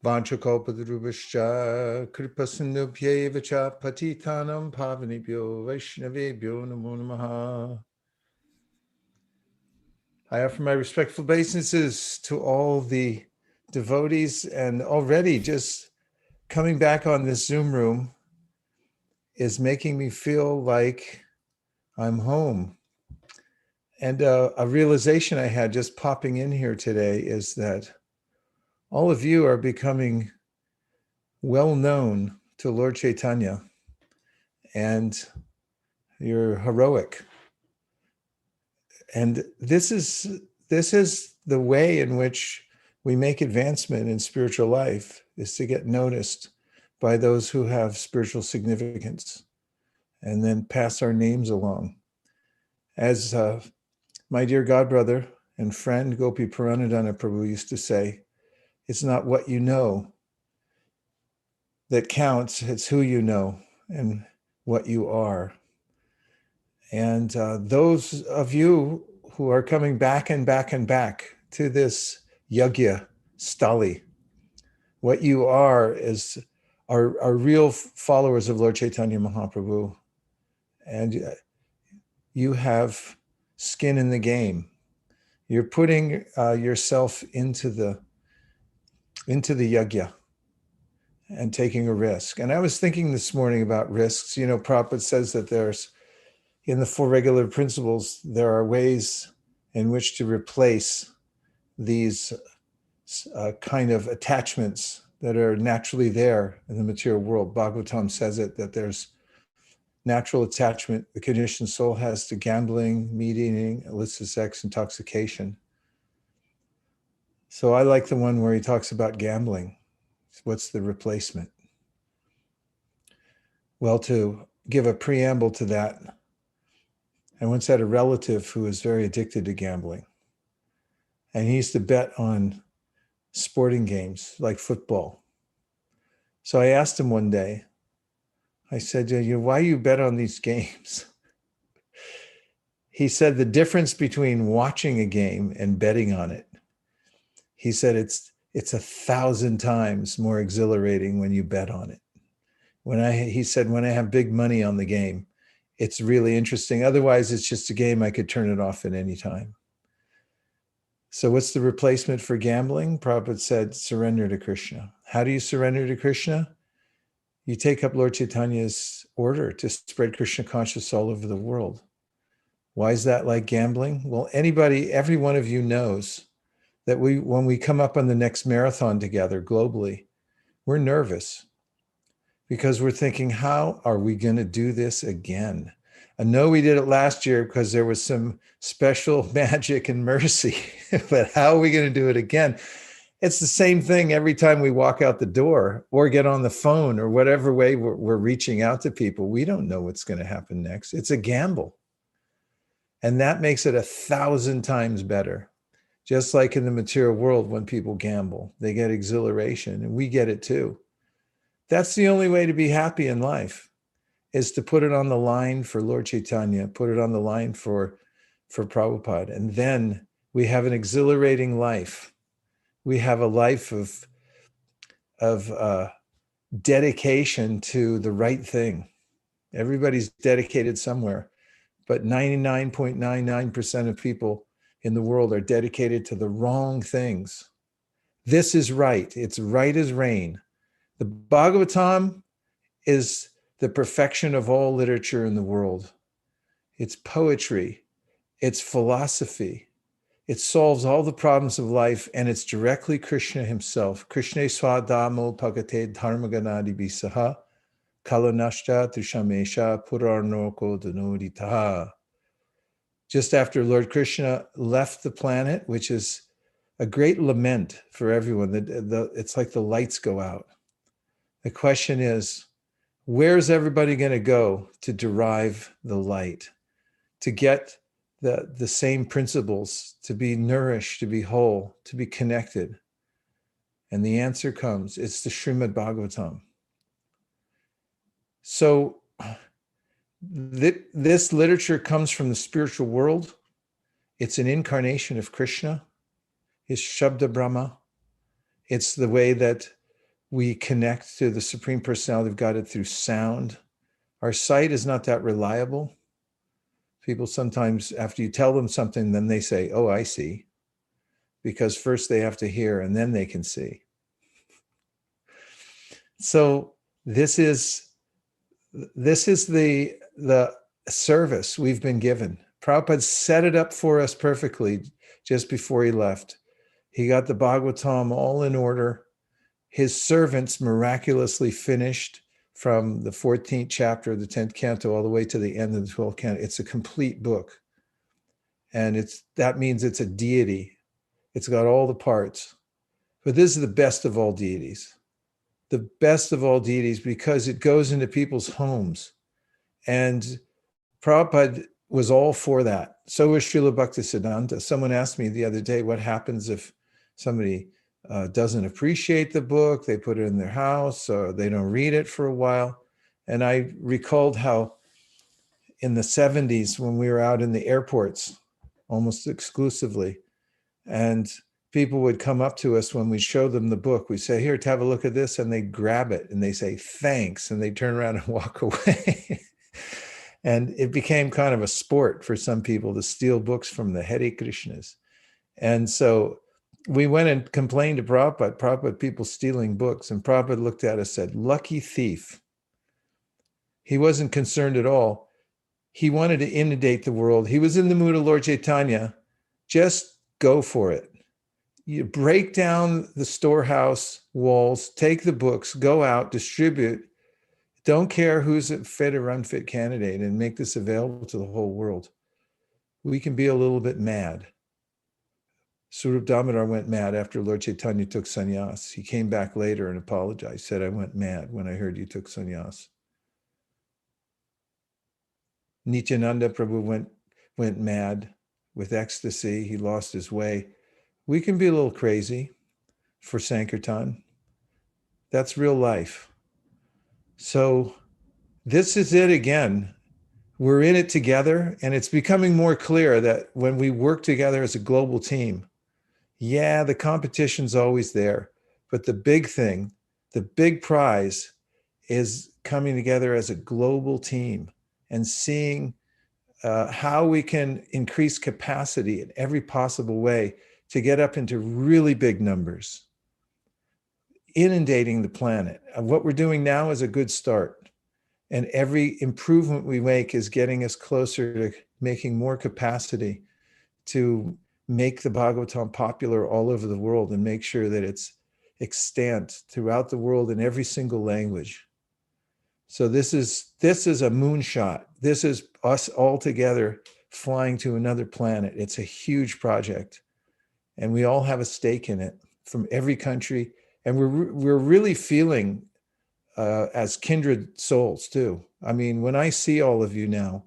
Vanchakalpadurubhascha kripasindubhyeva cha patitanam pavanibhyo vaishnavebhyo namo namaha. I offer my respectful obeisances to all the devotees, and already just coming back on this Zoom room is making me feel like I'm home. And a realization I had just popping in here today is that all of you are becoming well known to Lord Chaitanya, and you're heroic. And this is the way in which we make advancement in spiritual life, is to get noticed by those who have spiritual significance and then pass our names along. As my dear godbrother and friend Gopi Puranadana Prabhu used to say, it's not what you know that counts, it's who you know and what you are. And those of you who are coming back and back and back to this yajna stali, what you are is are real followers of Lord Chaitanya Mahaprabhu. And you have skin in the game. You're putting yourself into the yajna and taking a risk. And I was thinking this morning about risks. You know, Prabhupada says that there's, in the Four Regulative Principles, there are ways in which to replace these kind of attachments that are naturally there in the material world. Bhagavatam says it, that there's natural attachment the conditioned soul has to gambling, meat eating, illicit sex, intoxication. So I like the one where he talks about gambling. What's the replacement? Well, to give a preamble to that, I once had a relative who was very addicted to gambling. And he used to bet on sporting games like football. So I asked him one day, I said, why you bet on these games? He said the difference between watching a game and betting on it. He said it's 1,000 times more exhilarating when you bet on it. He said, when I have big money on the game, it's really interesting. Otherwise, it's just a game. I could turn it off at any time. So what's the replacement for gambling? Prabhupada said, surrender to Krishna. How do you surrender to Krishna? You take up Lord Chaitanya's order to spread Krishna consciousness all over the world. Why is that like gambling? Well, every one of you knows that when we come up on the next marathon together globally, we're nervous because we're thinking, how are we going to do this again? I know we did it last year because there was some special magic and mercy, but how are we going to do it again? It's the same thing every time we walk out the door or get on the phone or whatever way we're reaching out to people. We don't know what's going to happen next. It's a gamble. And that makes it 1,000 times better. Just like in the material world, when people gamble, they get exhilaration, and we get it too. That's the only way to be happy in life, is to put it on the line for Lord Chaitanya, put it on the line for Prabhupada. And then we have an exhilarating life. We have a life of dedication to the right thing. Everybody's dedicated somewhere, but 99.99% of people in the world are dedicated to the wrong things. This is right. It's right as rain. The Bhagavatam is the perfection of all literature in the world. It's poetry. It's philosophy. It solves all the problems of life, and it's directly Krishna himself. Krishna swadamo pagate dharmaganadi bisaha kalanashta trishamesha purarnoko danoditaha. Just after Lord Krishna left the planet, which is a great lament for everyone, it's like the lights go out. The question is, where's everybody going to go to derive the light, to get the same principles, to be nourished, to be whole, to be connected? And the answer comes, it's the Srimad Bhagavatam. So this literature comes from the spiritual world. It's an incarnation of Krishna. It's Shabda Brahma. It's the way that we connect to the Supreme Personality of Godhead through sound. Our sight is not that reliable. People sometimes, after you tell them something, then they say, oh, I see. Because first they have to hear and then they can see. So this is the service we've been given. Prabhupada set it up for us perfectly just before he left. He got the Bhagavatam all in order. His servants miraculously finished from the 14th chapter of the 10th canto all the way to the end of the 12th canto. It's a complete book. And that means it's a deity. It's got all the parts. But this is the best of all deities. The best of all deities, because it goes into people's homes. And Prabhupada was all for that. So was Srila Bhaktisiddhanta. Someone asked me the other day, what happens if somebody doesn't appreciate the book, they put it in their house, or they don't read it for a while? And I recalled how in the 70s, when we were out in the airports, almost exclusively, and people would come up to us when we show them the book. We say, here, have a look at this. And they grab it and they say, thanks. And they turn around and walk away. And it became kind of a sport for some people to steal books from the Hare Krishnas. And so we went and complained to Prabhupada, people stealing books. And Prabhupada looked at us and said, lucky thief. He wasn't concerned at all. He wanted to inundate the world. He was in the mood of Lord Chaitanya. Just go for it. You break down the storehouse walls, take the books, go out, distribute. Don't care who's a fit or unfit candidate, and make this available to the whole world. We can be a little bit mad. Swarup Damodar went mad after Lord Chaitanya took sannyas. He came back later and apologized, said, I went mad when I heard you took sannyas. Nityananda Prabhu went mad with ecstasy. He lost his way. We can be a little crazy for Sankirtan. That's real life. So this is it again. We're in it together, and it's becoming more clear that when we work together as a global team, Yeah, the competition's always there, but the big thing, the big prize is coming together as a global team and seeing how we can increase capacity in every possible way to get up into really big numbers, inundating the planet. What we're doing now is a good start. And every improvement we make is getting us closer to making more capacity to make the Bhagavatam popular all over the world and make sure that it's extant throughout the world in every single language. So this is a moonshot. This is us all together flying to another planet. It's a huge project, and we all have a stake in it from every country. And we're really feeling as kindred souls too. I mean, when I see all of you now,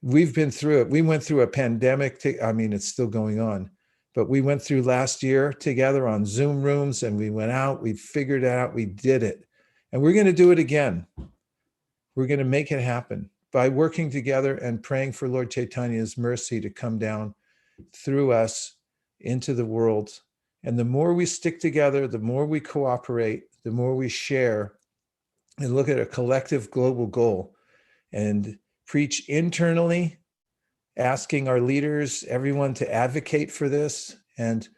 we've been through it. We went through a pandemic. I mean, it's still going on, but we went through last year together on Zoom rooms, and we went out, we figured it out, we did it. And we're going to do it again. We're going to make it happen by working together and praying for Lord Chaitanya's mercy to come down through us into the world. And the more we stick together, the more we cooperate, the more we share and look at a collective global goal and preach internally, asking our leaders, everyone to advocate for this, and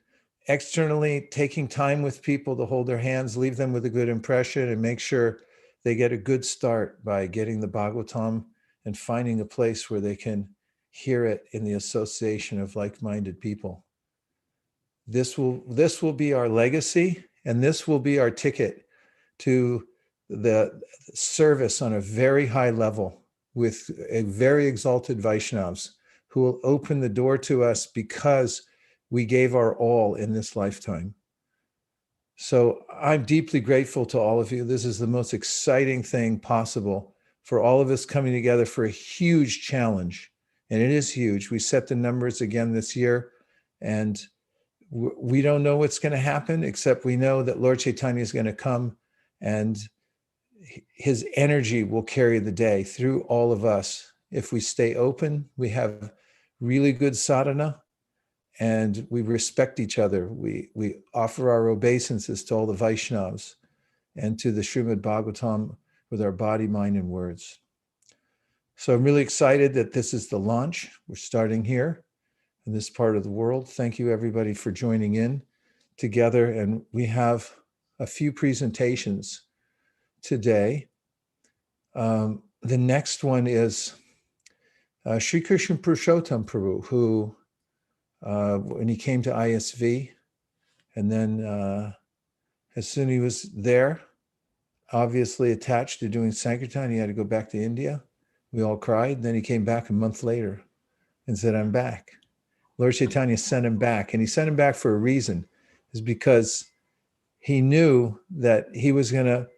externally taking time with people to hold their hands, leave them with a good impression, and make sure they get a good start by getting the Bhagavatam and finding a place where they can hear it in the association of like-minded people. This will be our legacy, and this will be our ticket to the service on a very high level with a very exalted Vaishnavas who will open the door to us because we gave our all in this lifetime. So I'm deeply grateful to all of you. This is the most exciting thing possible for all of us coming together for a huge challenge. And it is huge. We set the numbers again this year, and we don't know what's going to happen, except we know that Lord Chaitanya is going to come and his energy will carry the day through all of us. If we stay open, we have really good sadhana, and we respect each other. We offer our obeisances to all the Vaishnavas and to the Srimad Bhagavatam with our body, mind, and words. So I'm really excited that this is the launch. We're starting here in this part of the world. Thank you, everybody, for joining in together. And we have a few presentations today. The next one is Sri Krishna Purushottam Prabhu, who when he came to ISV, and then as soon as he was there, obviously attached to doing Sankirtan, he had to go back to India. We all cried. Then he came back a month later and said, I'm back. Lord Chaitanya sent him back, and he sent him back for a reason. Is because he knew that he was going to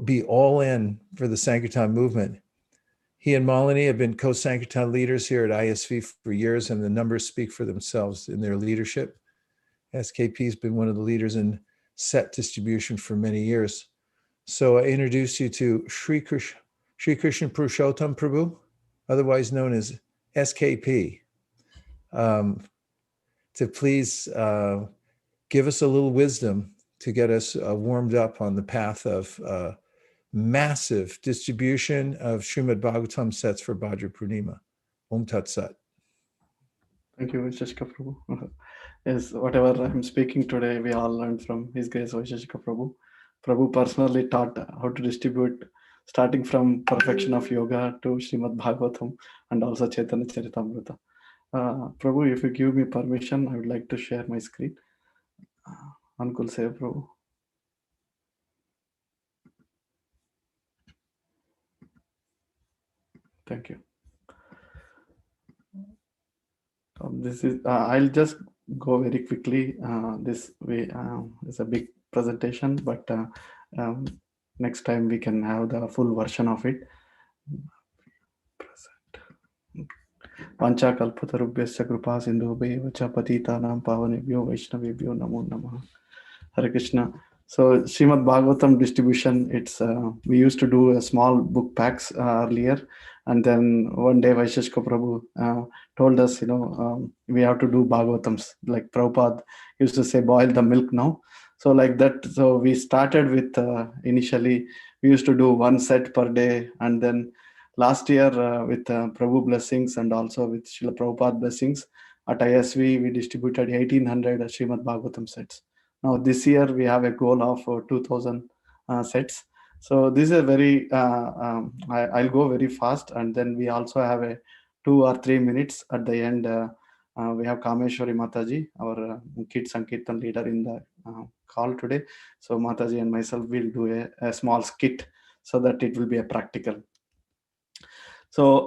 be all in for the Sankirtan movement. He and Malini have been co-Sankirtan leaders here at ISV for years, and the numbers speak for themselves in their leadership. SKP has been one of the leaders in set distribution for many years. So I introduce you to Sri Krishna Purushottam Prabhu, otherwise known as SKP, to please give us a little wisdom to get us warmed up on the path of massive distribution of Srimad Bhagavatam sets for Bhadra Purnima. Om Tat Sat. Thank you, Vaisheshika Prabhu. Yes, whatever I'm speaking today, we all learned from His Grace Vaisheshika Prabhu. Prabhu personally taught how to distribute, starting from perfection of yoga to Srimad Bhagavatam and also Chaitanya Charitamrita. Prabhu, if you give me permission, I would like to share my screen. Ankul say, Prabhu. Thank you. This is. I'll just go very quickly. This way is a big presentation, but next time we can have the full version of it. Panchakalpatarubhyasya kripa sindhubhyo cha patitanam pavanebhyo vaishnavebhyo namo namah. Hare Krishna. So Srimad Bhagavatam distribution, it's we used to do a small book packs earlier, and then one day Vaisheshka Prabhu told us, we have to do Bhagavatams. Like Prabhupada used to say, boil the milk now. So like that, so we started with initially we used to do one set per day, and then last year with Prabhu blessings and also with Srila Prabhupada blessings at ISV, we distributed 1800 Srimad Bhagavatam sets. Now this year we have a goal of 2000 sets. So this is a very, I'll go very fast, and then we also have a 2 or 3 minutes at the end. We have Kameshwari Mataji, our Kid Sankirtan leader in the call today. So Mataji and myself will do a small skit so that it will be a practical. So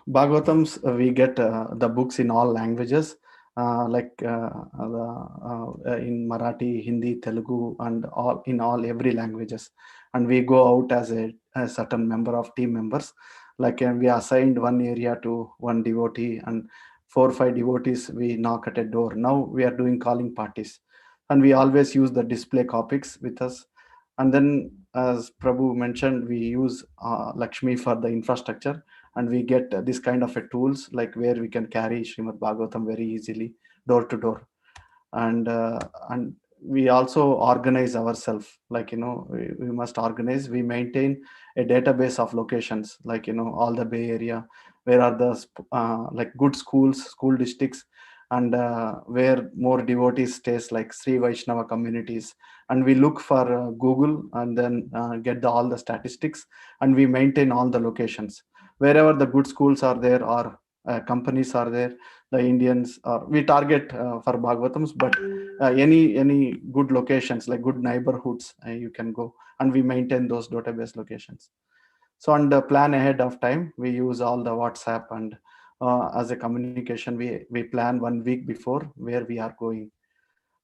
Bhagavatams, we get the books in all languages, in Marathi, Hindi, Telugu, and all in all every languages. And we go out as a certain member of team members. Like we assigned one area to one devotee, and 4 or 5 devotees we knock at a door. Now we are doing calling parties, and we always use the display copics with us. And then, as Prabhu mentioned, we use Lakshmi for the infrastructure, and we get this kind of a tools like where we can carry Srimad Bhagavatam very easily door to door. And we also organize ourselves, like we must organize. We maintain a database of locations, like all the Bay Area, where are the like good schools, school districts, and where more devotees stays, like Sri Vaishnava communities. And we look for Google, and then get all the statistics, and we maintain all the locations wherever the good schools are there, or companies are there, the Indians, or we target for Bhagavatams, but any good locations, like good neighborhoods, you can go, and we maintain those database locations. So on the plan ahead of time, we use all the WhatsApp, and as a communication, we plan 1 week before where we are going.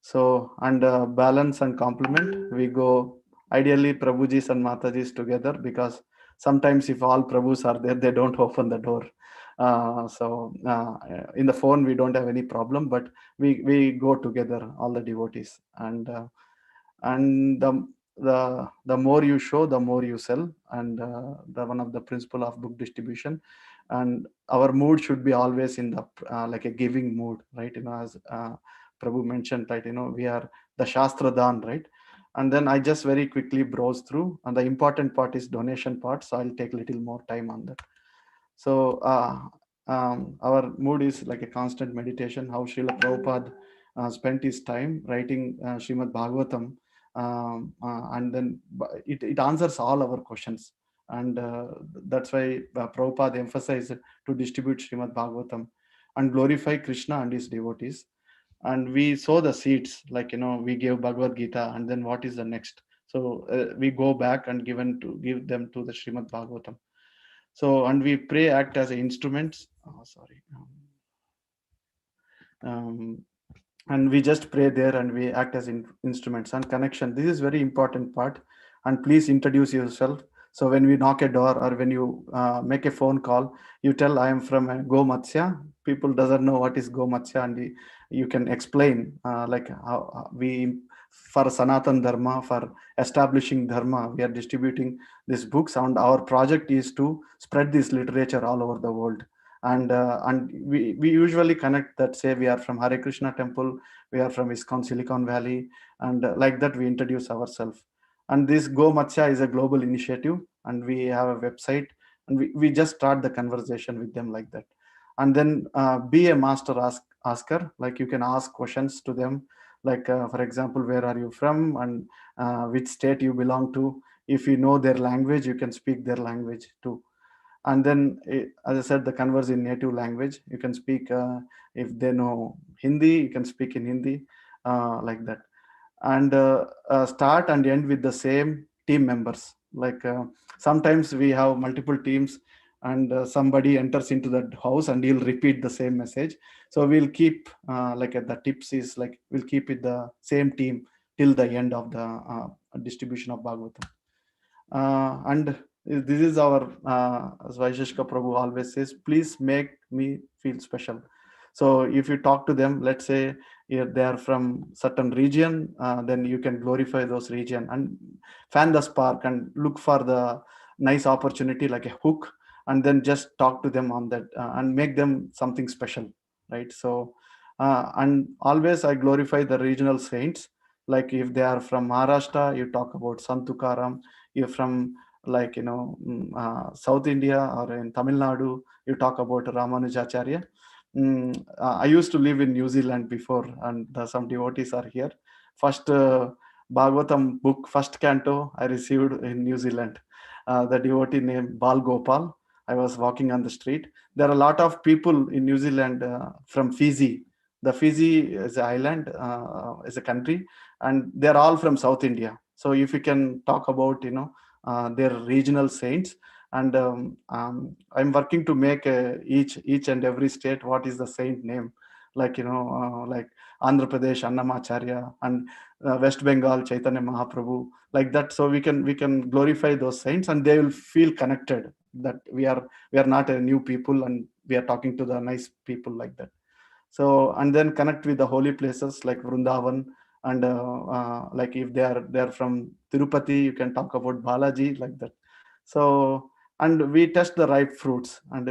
So, and balance and complement, we go ideally Prabhujis and Matajis together, because sometimes if all Prabhus are there, they don't open the door. In the phone, we don't have any problem, but we go together, all the devotees. And the more you show, the more you sell. And the one of the principle of book distribution. And our mood should be always in the like a giving mood, right? As Prabhu mentioned, right? We are the Shastra Dan, right? And then I just very quickly browse through, and the important part is donation part, so I'll take a little more time on that. So our mood is like a constant meditation, how Srila Prabhupada spent his time writing Srimad Bhagavatam, and then it answers all our questions. And that's why Prabhupada emphasized to distribute Srimad Bhagavatam and glorify Krishna and his devotees. And we sow the seeds, like we gave Bhagavad Gita, and then what is the next? So we go back and give them to the Srimad Bhagavatam. So, and we pray, act as instruments. Um, and we just pray there, and we act as instruments. And connection, this is very important part. And please introduce yourself. So when we knock a door, or when you make a phone call, you tell, I am from Go Matsya. People doesn't know what is Go Matsya, and you can explain like how we, for Sanatan Dharma, for establishing Dharma, we are distributing these books, and our project is to spread this literature all over the world. And we usually connect that, say we are from Hare Krishna temple, we are from ISKCON Silicon Valley, and like that we introduce ourselves. And this Go Matsya is a global initiative, and we have a website, and we just start the conversation with them like that. And then be a master asker, like you can ask questions to them, like for example, where are you from, and which state you belong to. If you know their language, you can speak their language too. And then as I said, the converse in native language, you can speak, if they know Hindi, you can speak in Hindi, like that. And start and end with the same team members, like sometimes we have multiple teams, and somebody enters into that house and he'll repeat the same message. So we'll keep like the tips is like we'll keep it the same team till the end of the distribution of Bhagavatam. And this is our, as Vaisheshka Prabhu always says, please make me feel special. So if you talk to them, let's say if they are from certain region, then you can glorify those region and fan the spark and look for the nice opportunity like a hook, and then just talk to them on that, and make them something special, right? So and always I glorify the regional saints. Like if they are from Maharashtra, you talk about Sant Tukaram. If from, like, South India or in Tamil Nadu, you talk about Ramanujacharya. I used to live in New Zealand before, and some devotees are here. First Bhagavatam book, first canto, I received in New Zealand. The devotee named Bal Gopal. I was walking on the street. There are a lot of people in New Zealand from Fiji. The Fiji is an island, is a country, and they're all from South India. So if you can talk about, their regional saints, and I'm working to make each and every state what is the saint name, like, like Andhra Pradesh Annamacharya, and West Bengal Chaitanya Mahaprabhu, like that. So we can glorify those saints, and they will feel connected that we are not a new people, and we are talking to the nice people, like that. So, and then connect with the holy places like Vrindavan, and like if they are from Tirupati, you can talk about Balaji, like that. So, and we test the ripe fruits, and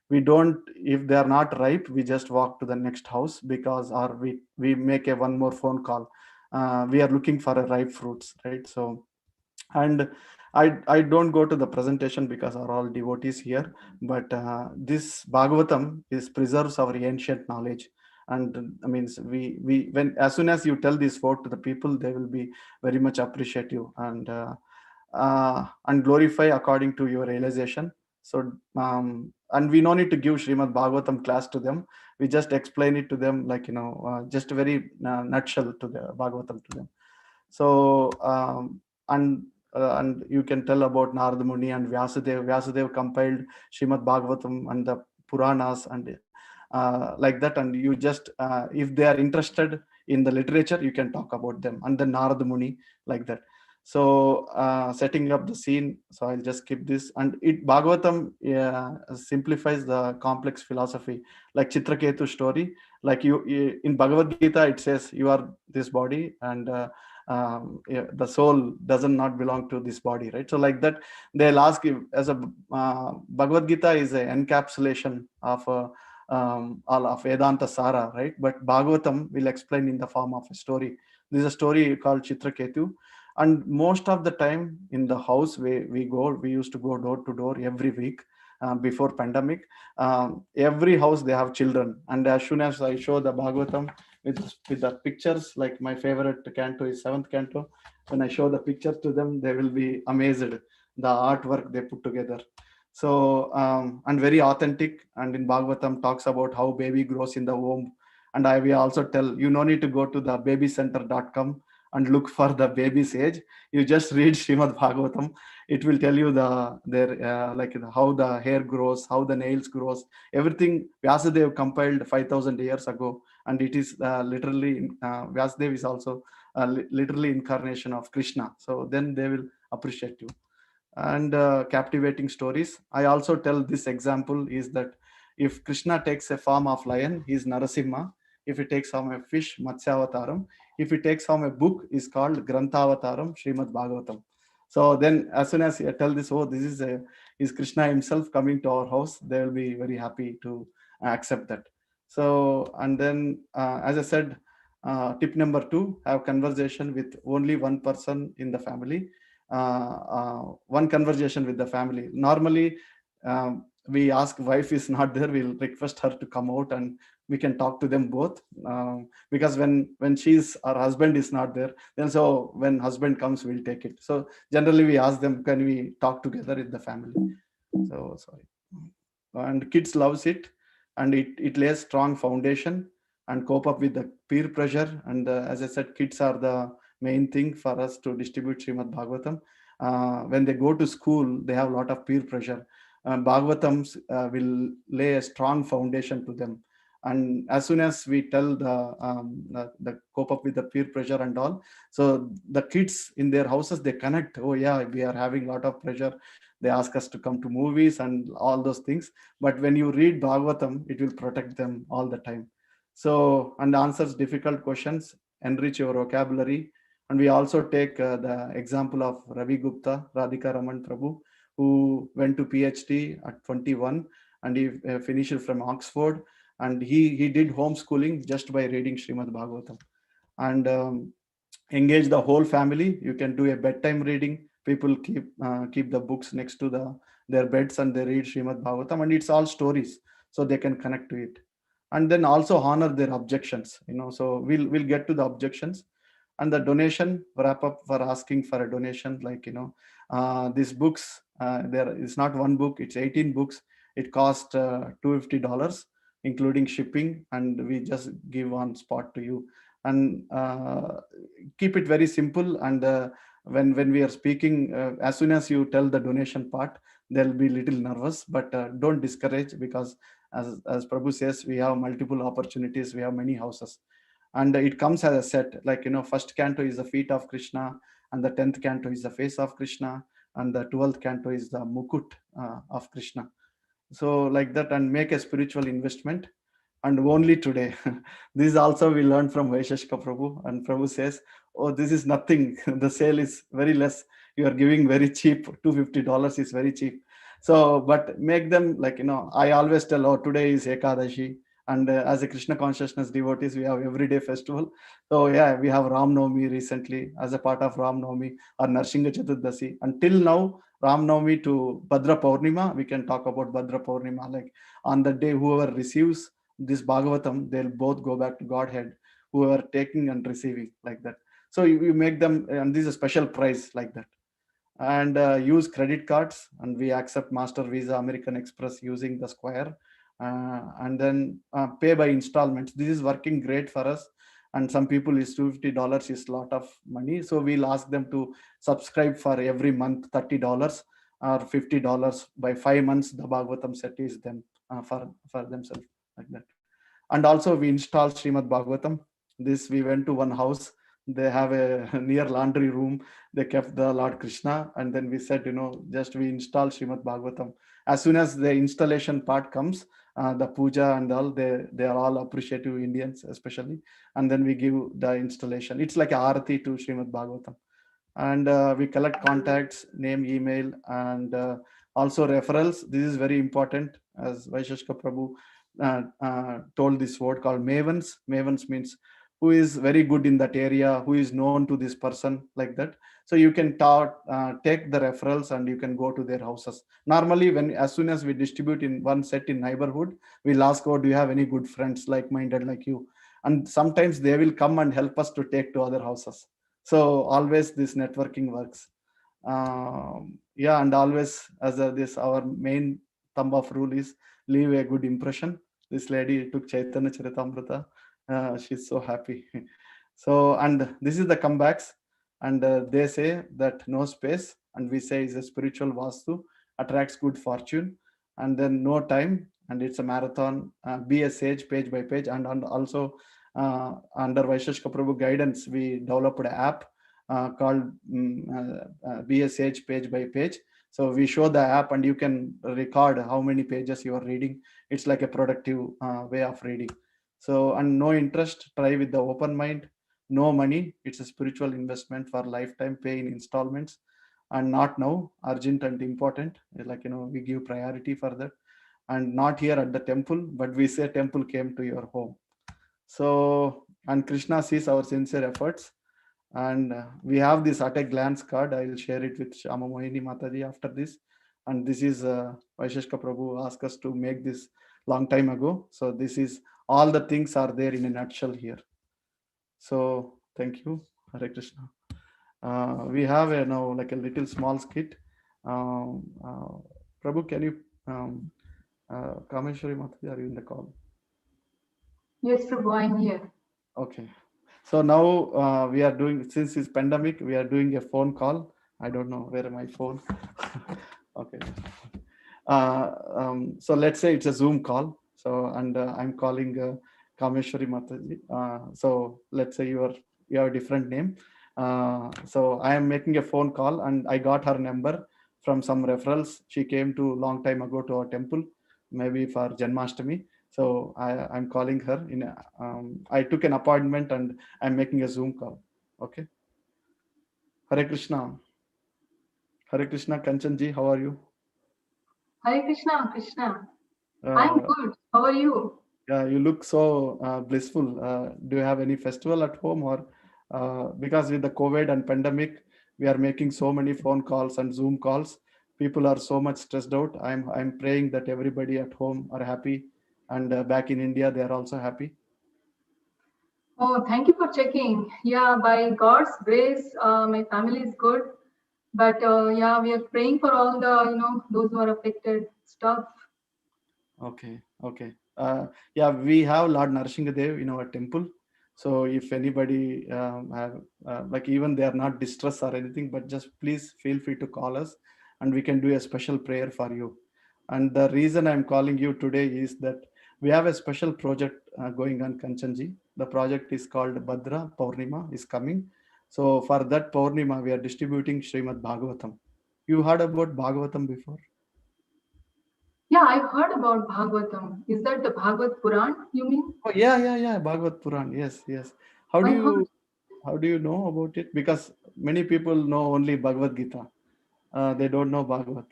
we don't, if they are not ripe, we just walk to the next house, because, or we make a one more phone call. We are looking for a ripe fruits, right? So, and I don't go to the presentation because are all devotees here, but this Bhagavatam is preserves our ancient knowledge. And means we when, as soon as you tell this word to the people, they will be very much appreciative, and glorify according to your realization. So and we no need to give Srimad Bhagavatam class to them. We just explain it to them, like, just a very nutshell to the Bhagavatam to them. So and you can tell about Narada Muni and Vyasadev. Vyasadev compiled Srimad Bhagavatam and the Puranas, and like that. And you just, if they are interested in the literature, you can talk about them, and then Narada Muni, like that. So setting up the scene. So I'll just skip this. And it Bhagavatam simplifies the complex philosophy, like Chitraketu story. Like in Bhagavad Gita, it says you are this body, and yeah, the soul doesn't not belong to this body, right? So like that, they'll ask you as a Bhagavad Gita is an encapsulation of all of Vedanta Sara, right? But Bhagavatam will explain in the form of a story. This is a story called Chitraketu. And most of the time in the house we used to go door to door every week before pandemic. Every house they have children, and as soon as I show the Bhagavatam with the pictures, like my favorite canto is seventh canto. When I show the picture to them, they will be amazed the artwork they put together. So and very authentic. And in Bhagavatam talks about how baby grows in the womb. And we also tell you no need to go to the babycenter.com and look for the baby's age. You just read Srimad Bhagavatam. It will tell you how the hair grows, how the nails grows, everything. Vyasadev compiled 5,000 years ago, and it is literally Vyasadev is also literally incarnation of Krishna. So then they will appreciate you. And captivating stories. I also tell this example is that if Krishna takes a form of lion, he is Narasimha. If he takes form of fish, Matsyavataram. If he takes form a book, is called Granthavataram, Srimad Bhagavatam. So then, as soon as you tell this, oh, this is Krishna himself coming to our house, they will be very happy to accept that. So, and then, as I said, tip number 2: have conversation with only one person in the family. One conversation with the family. Normally, we ask wife is not there, we'll request her to come out, and we can talk to them both. Because when she's, our husband is not there, then so when husband comes, we'll take it. So generally we ask them, can we talk together in the family? So sorry. And kids loves it, and it lays strong foundation and cope up with the peer pressure. And as I said, kids are the main thing for us to distribute Srimad Bhagavatam. When they go to school, they have a lot of peer pressure. Bhagavatams will lay a strong foundation to them. And as soon as we tell the cope up with the peer pressure and all, so the kids in their houses, they connect. Oh yeah, we are having a lot of pressure. They ask us to come to movies and all those things. But when you read Bhagavatam, it will protect them all the time. So, and answers difficult questions, enrich your vocabulary. And we also take the example of Ravi Gupta, Radhika Raman Prabhu, who went to PhD at 21, and he finished from Oxford, and he did homeschooling just by reading Srimad Bhagavatam. And engage the whole family. You can do a bedtime reading. People keep the books next to their beds, and they read Srimad Bhagavatam, and it's all stories, so they can connect to it. And then also honor their objections. So we'll get to the objections. And the donation wrap up for asking for a donation, like these books, there is not one book, it's 18 books. It cost $250 including shipping, and we just give on spot to you. And keep it very simple. And when we are speaking, as soon as you tell the donation part, they'll be little nervous, but don't discourage, because as Prabhu says, we have multiple opportunities, we have many houses. And it comes as a set, like first canto is the feet of Krishna, and the 10th canto is the face of Krishna, and the 12th canto is the mukut of Krishna. So like that, and make a spiritual investment. And only today, this also we learned from Vaisheshika Prabhu, and Prabhu says, oh, this is nothing. The sale is very less, you are giving very cheap. $250 is very cheap. So but make them, like I always tell, oh, today is Ekadashi, and as a Krishna consciousness devotees, we have everyday festival. So yeah, we have Ram Navami recently as a part of Ram Navami, or Narsingha Chaturdasi. Until now, Ram Navami to Bhadra Purnima, we can talk about Bhadra Purnima, like on the day whoever receives this Bhagavatam, they'll both go back to Godhead, who are taking and receiving, like that. So you make them, and this is a special price, like that. And use credit cards, and we accept Master, Visa, American Express using the Square. And then pay by installments. This is working great for us. And some people is $250 is a lot of money, so we'll ask them to subscribe for every month $30 or $50. By 5 months, the Bhagavatam set is them for themselves, like that. And also we install Srimad Bhagavatam. This, we went to one house, they have a near laundry room, they kept the Lord Krishna, and then we said, just we install Srimad Bhagavatam. As soon as the installation part comes, the puja and all, they are all appreciative, Indians especially. And then we give the installation. It's like a arati to Srimad Bhagavatam. And we collect contacts, name, email, and also referrals. This is very important, as Vaisheshika Prabhu told this word called mavens. Mavens means who is very good in that area, who is known to this person, like that. So you can take the referrals, and you can go to their houses. Normally, as soon as we distribute in one set in neighborhood, we'll ask, oh, do you have any good friends like-minded like you? And sometimes they will come and help us to take to other houses. So always this networking works. Yeah, and always, as this our main thumb of rule is leave a good impression. This lady took Chaitanya Charitamrita. She's so happy. So, and this is the comebacks. And they say that no space, and we say is a spiritual vastu, attracts good fortune. And then no time, and it's a marathon. Be a sage, page by page. And also under Vaisheshika Prabhu guidance, we developed an app called Be a Sage, page by page. So we show the app, and you can record how many pages you are reading. It's like a productive way of reading. So, and no interest, try with the open mind. No money, it's a spiritual investment for lifetime, pay in installments. And not now, urgent and important, like we give priority for that. And not here at the temple, but we say temple came to your home. So, and Krishna sees our sincere efforts. And we have this at a glance card. I will share it with Shama Mohini Mataji after this. And this is Vaisheshka Prabhu asked us to make this long time ago. So this is all the things are there in a nutshell here. So thank you, Hare Krishna. We have now like a little small skit. Prabhu, can you, Kameshwari Mataji, are you in the call? Yes, Prabhu, I'm here. Okay. So now we are doing, since it's pandemic, we are doing a phone call. I don't know where my phone. Okay. So let's say it's a Zoom call. So, and I'm calling Kameshwari Mataji. So let's say you have a different name. So I am making a phone call, and I got her number from some referrals. She came to long time ago to our temple, maybe for Janmashtami. So I'm calling her I took an appointment and I'm making a Zoom call. Okay. Hare Krishna. Hare Krishna, Kanchanji, how are you? Hare Krishna, Krishna. I'm Uh, good. How are you? yeah, you look so blissful. Do you have any festival at home, or because with the COVID and pandemic, we are making so many phone calls and Zoom calls. People are so much stressed out. I'm praying that everybody at home are happy, and back in India they are also happy. Oh, thank you for checking. Yeah, by God's grace, my family is good. But yeah, we are praying for all the, those who are affected stuff. Okay, okay. Yeah, we have Lord Narsingadev in our temple. So if anybody have like even they are not distressed or anything, but just please feel free to call us, and we can do a special prayer for you. And the reason I'm calling you today is that we have a special project going on Kanchanji. The project is called Bhadra Purnima is coming. So for that Purnima, we are distributing Srimad Bhagavatam. You heard about Bhagavatam before? Yeah, I've heard about Bhagavatam. Is that the Bhagavad Puran, you mean? Oh yeah. Bhagavad Puran. Yes, yes. How do I've heard. you how do you know about it? Because many people know only Bhagavad Gita. They don't know Bhagavad.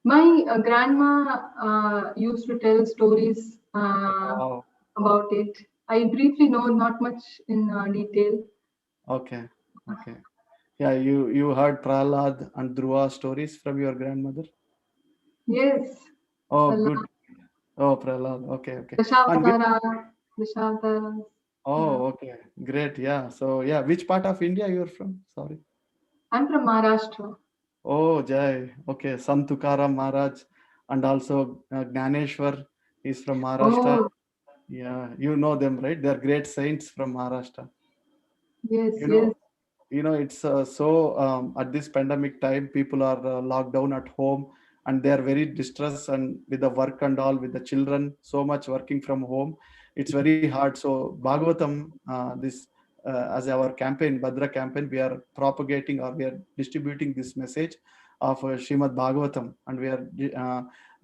My grandma used to tell stories Wow. about it. I briefly know, not much in detail. Okay. Okay. Yeah, you heard Prahlad and Dhruva stories from your grandmother. Yes, Oh, Allah, good. Oh, Prahlad. Okay, okay. And which, Dashavatara, Dashavatara. Yeah, oh, okay, great. Yeah. So yeah, which part of India you are from? Sorry. I'm from Maharashtra. Oh, Jai. Okay, Sant Tukaram Maharaj and also Gnaneshwar is from Maharashtra. Oh, Yeah, you know them, right? They're great saints from Maharashtra. yes, You yes. know, it's so at this pandemic time, people are locked down at home and they are very distressed and with the work and all, with the children, so much working from home. It's very hard. So Bhagavatam, this as our campaign, Bhadra campaign, we are propagating or we are distributing this message of Srimad Bhagavatam, and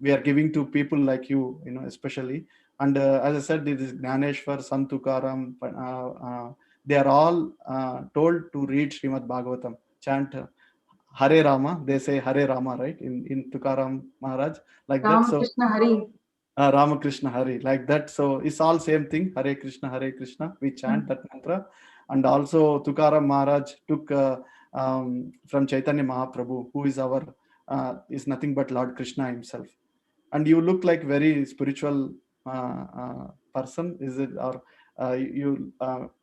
we are giving to people like you know, especially. And as I said, this is Gnaneshwar, Sant Tukaram, they are all told to read Srimad Bhagavatam, chant Hare Rama. They say Hare Rama, right? In Tukaram Maharaj, like that. So Ramakrishna Hari. Ramakrishna Hari, like that. So it's all same thing. Hare Krishna, Hare Krishna. We chant that mantra. And also Tukaram Maharaj took from Chaitanya Mahaprabhu, who is our is nothing but Lord Krishna himself. And you look like very spiritual person. Is it, or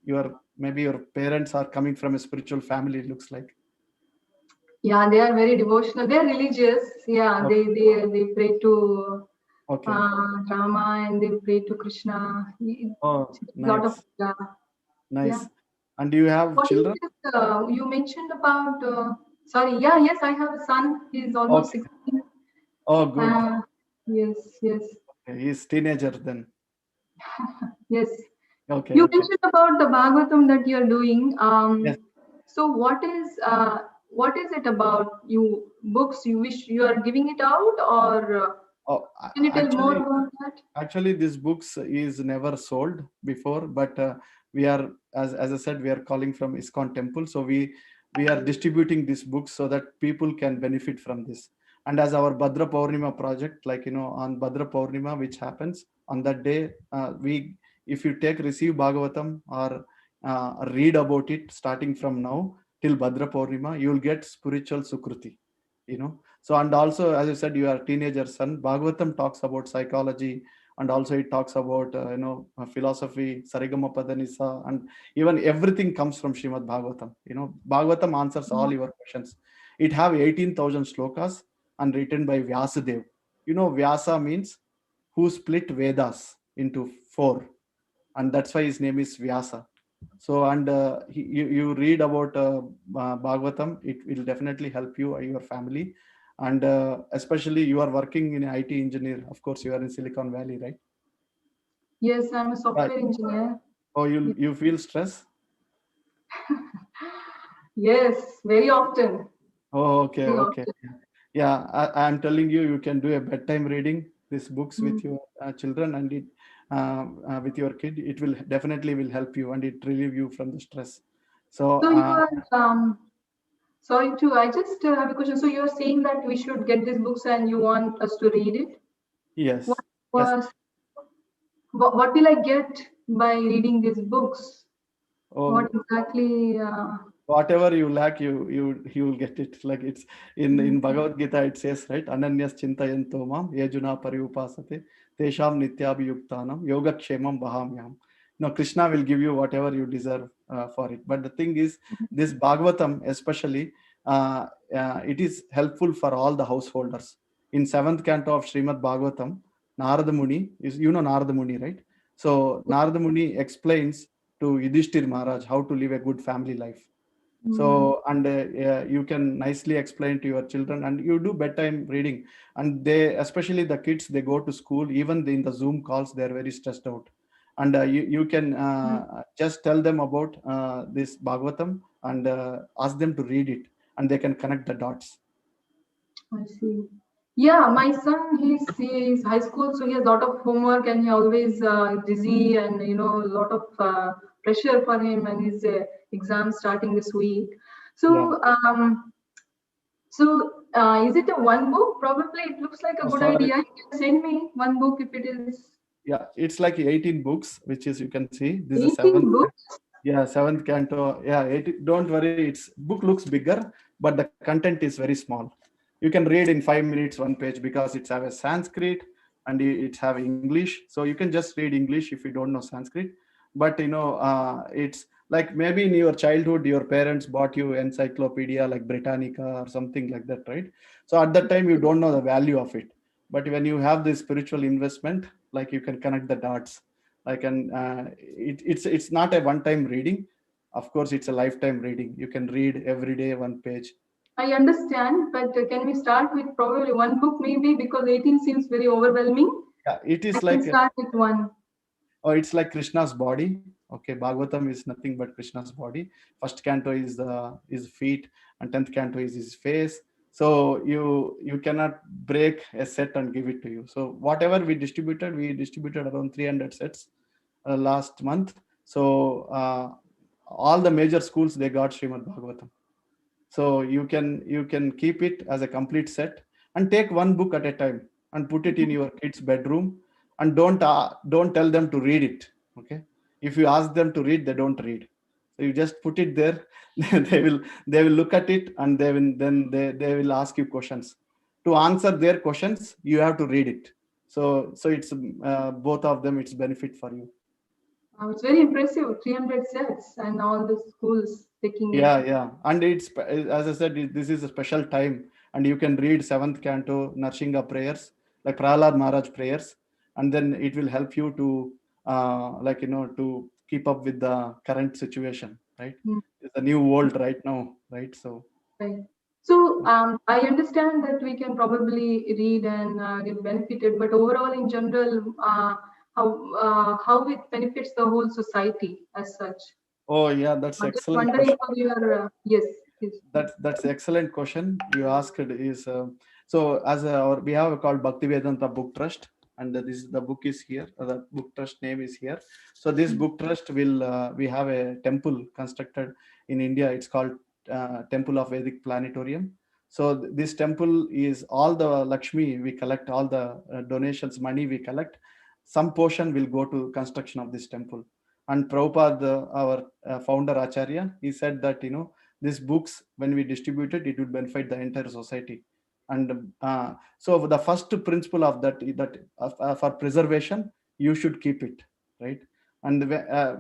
your maybe your parents are coming from a spiritual family? It looks like. Yeah, they are very devotional. They are religious. Yeah, Oh, they pray to okay. Rama and they pray to Krishna. Oh, It's a lot of nice, yeah. nice. And do you have What is children? this? You mentioned about. Sorry. Yeah. Yes, I have a son. He's almost Okay. 16. Oh, good. Uh, yes. Yes. Okay. He's teenager then. Yes. Okay, You okay. mentioned about the Bhagavatam that you're doing. Yes. So what is it about? You books you wish you are giving it out, or Oh, can you tell more actually, about that? actually, this books is never sold before, but we are, as I said, we are calling from ISKCON temple, so we are distributing these books so that people can benefit from this. And as our Bhadra Purnima project, like on Bhadra Purnima, which happens on that day, we if you take receive Bhagavatam or read about it starting from now till Bhadra Purnima, you will get spiritual sukruti. So, and also, as you said, you are a teenager son. Bhagavatam talks about psychology, and also it talks about philosophy, Sarigama Padanisa, and even everything comes from Srimad Bhagavatam. Bhagavatam answers all your questions. It have 18,000 slokas and written by Vyasadev. Vyasa means who split Vedas into four, and that's why his name is Vyasa. So, and you read about Bhagavatam, it will definitely help you or your family. And especially you are working in IT engineer. Of course, you are in Silicon Valley, right? Yes, I'm a Right. software engineer. Oh, Yeah. you feel stress? Yes, very often. Oh, okay, Very okay. often. Yeah, I'm telling you, you can do a bedtime reading these books Mm. with your children, and with your kid, it will definitely will help you and it relieve you from the stress. So So you are, sorry to, I just have a question. So you're saying that we should get these books and you want us to read it? What yes, yes. was, what will I get by reading these books? What Oh, exactly? whatever you lack, you will get it. Like it's in Bhagavad Gita, it says, right, Ananyas Chintayanto Mam Yajuna Pariupasate Tesham Nityabhiyuktanam Yogakshemam Bahamyam. Now Krishna will give you whatever you deserve for it. But the thing is, this Bhagavatam especially, it is helpful for all the householders. In seventh canto of Srimad Bhagavatam, Narada Muni is, you know Narada Muni, right? So Narada Muni explains to Yudhishthir Maharaj how to live a good family life. So and you can nicely explain to your children, and you do bedtime reading, and they, especially the kids, they go to school, even in the Zoom calls they're very stressed out, and you can just tell them about this Bhagavatam and ask them to read it, and they can connect the dots. I see. Yeah, my son, he's high school, so he has a lot of homework and he always busy and a lot of pressure for him and his exam starting this week. Yeah. So is it a one book? Probably it looks like a good Sorry. idea. You can send me one book if it is. Yeah, it's like 18 books, which is, you can see this is 18 books. yeah, seventh canto. Yeah, don't worry, it's book looks bigger, but the content is very small. You can read in 5 minutes one page because it's have a Sanskrit and it's have English. So you can just read English if you don't know Sanskrit. But it's like maybe in your childhood, your parents bought you encyclopedia like Britannica or something like that, right? So at that time, you don't know the value of it. But when you have this spiritual investment, like you can connect the dots. Like, and it's not a one-time reading. Of course, it's a lifetime reading. You can read every day one page. I understand, but can we start with probably one book maybe, because 18 seems very overwhelming. Yeah, it is I like can start with one. oh, it's like Krishna's body. Okay, Bhagavatam is nothing but Krishna's body. First canto is his feet, and 10th canto is his face. So you cannot break a set and give it to you. So whatever we distributed around 300 sets last month. So all the major schools, they got Srimad Bhagavatam. So you can keep it as a complete set and take one book at a time and put it in your kid's bedroom, and don't tell them to read it. Okay, if you ask them to read, they don't read. So you just put it there. They will look at it, and they will ask you questions. To answer their questions, you have to read it. So it's both of them, it's benefit for you. It's very impressive, 300 sets and all the schools taking it. Yeah, and it's, as I said, this is a special time, and you can read seventh canto Narsingha prayers, like Prahlad Maharaj prayers, and then it will help you to to keep up with the current situation, right? It's a new world right now, right? So Right. So I understand that we can probably read and get benefited, but overall, in general, how it benefits the whole society as such. oh yeah, that's I'm just excellent wondering question. for your yes. Yes. That's excellent question you asked. Is so as we have called Bhakti Vedanta Book Trust, and the book is here. The book trust name is here. So this book trust will we have a temple constructed in India. It's called Temple of Vedic Planetarium. So this temple is all the Lakshmi we collect, all the donations money we collect. Some portion will go to construction of this temple. And Prabhupada, our founder Acharya, he said that these books, when we distribute it, it will benefit the entire society. And so the first principle of that for preservation, you should keep it, right? And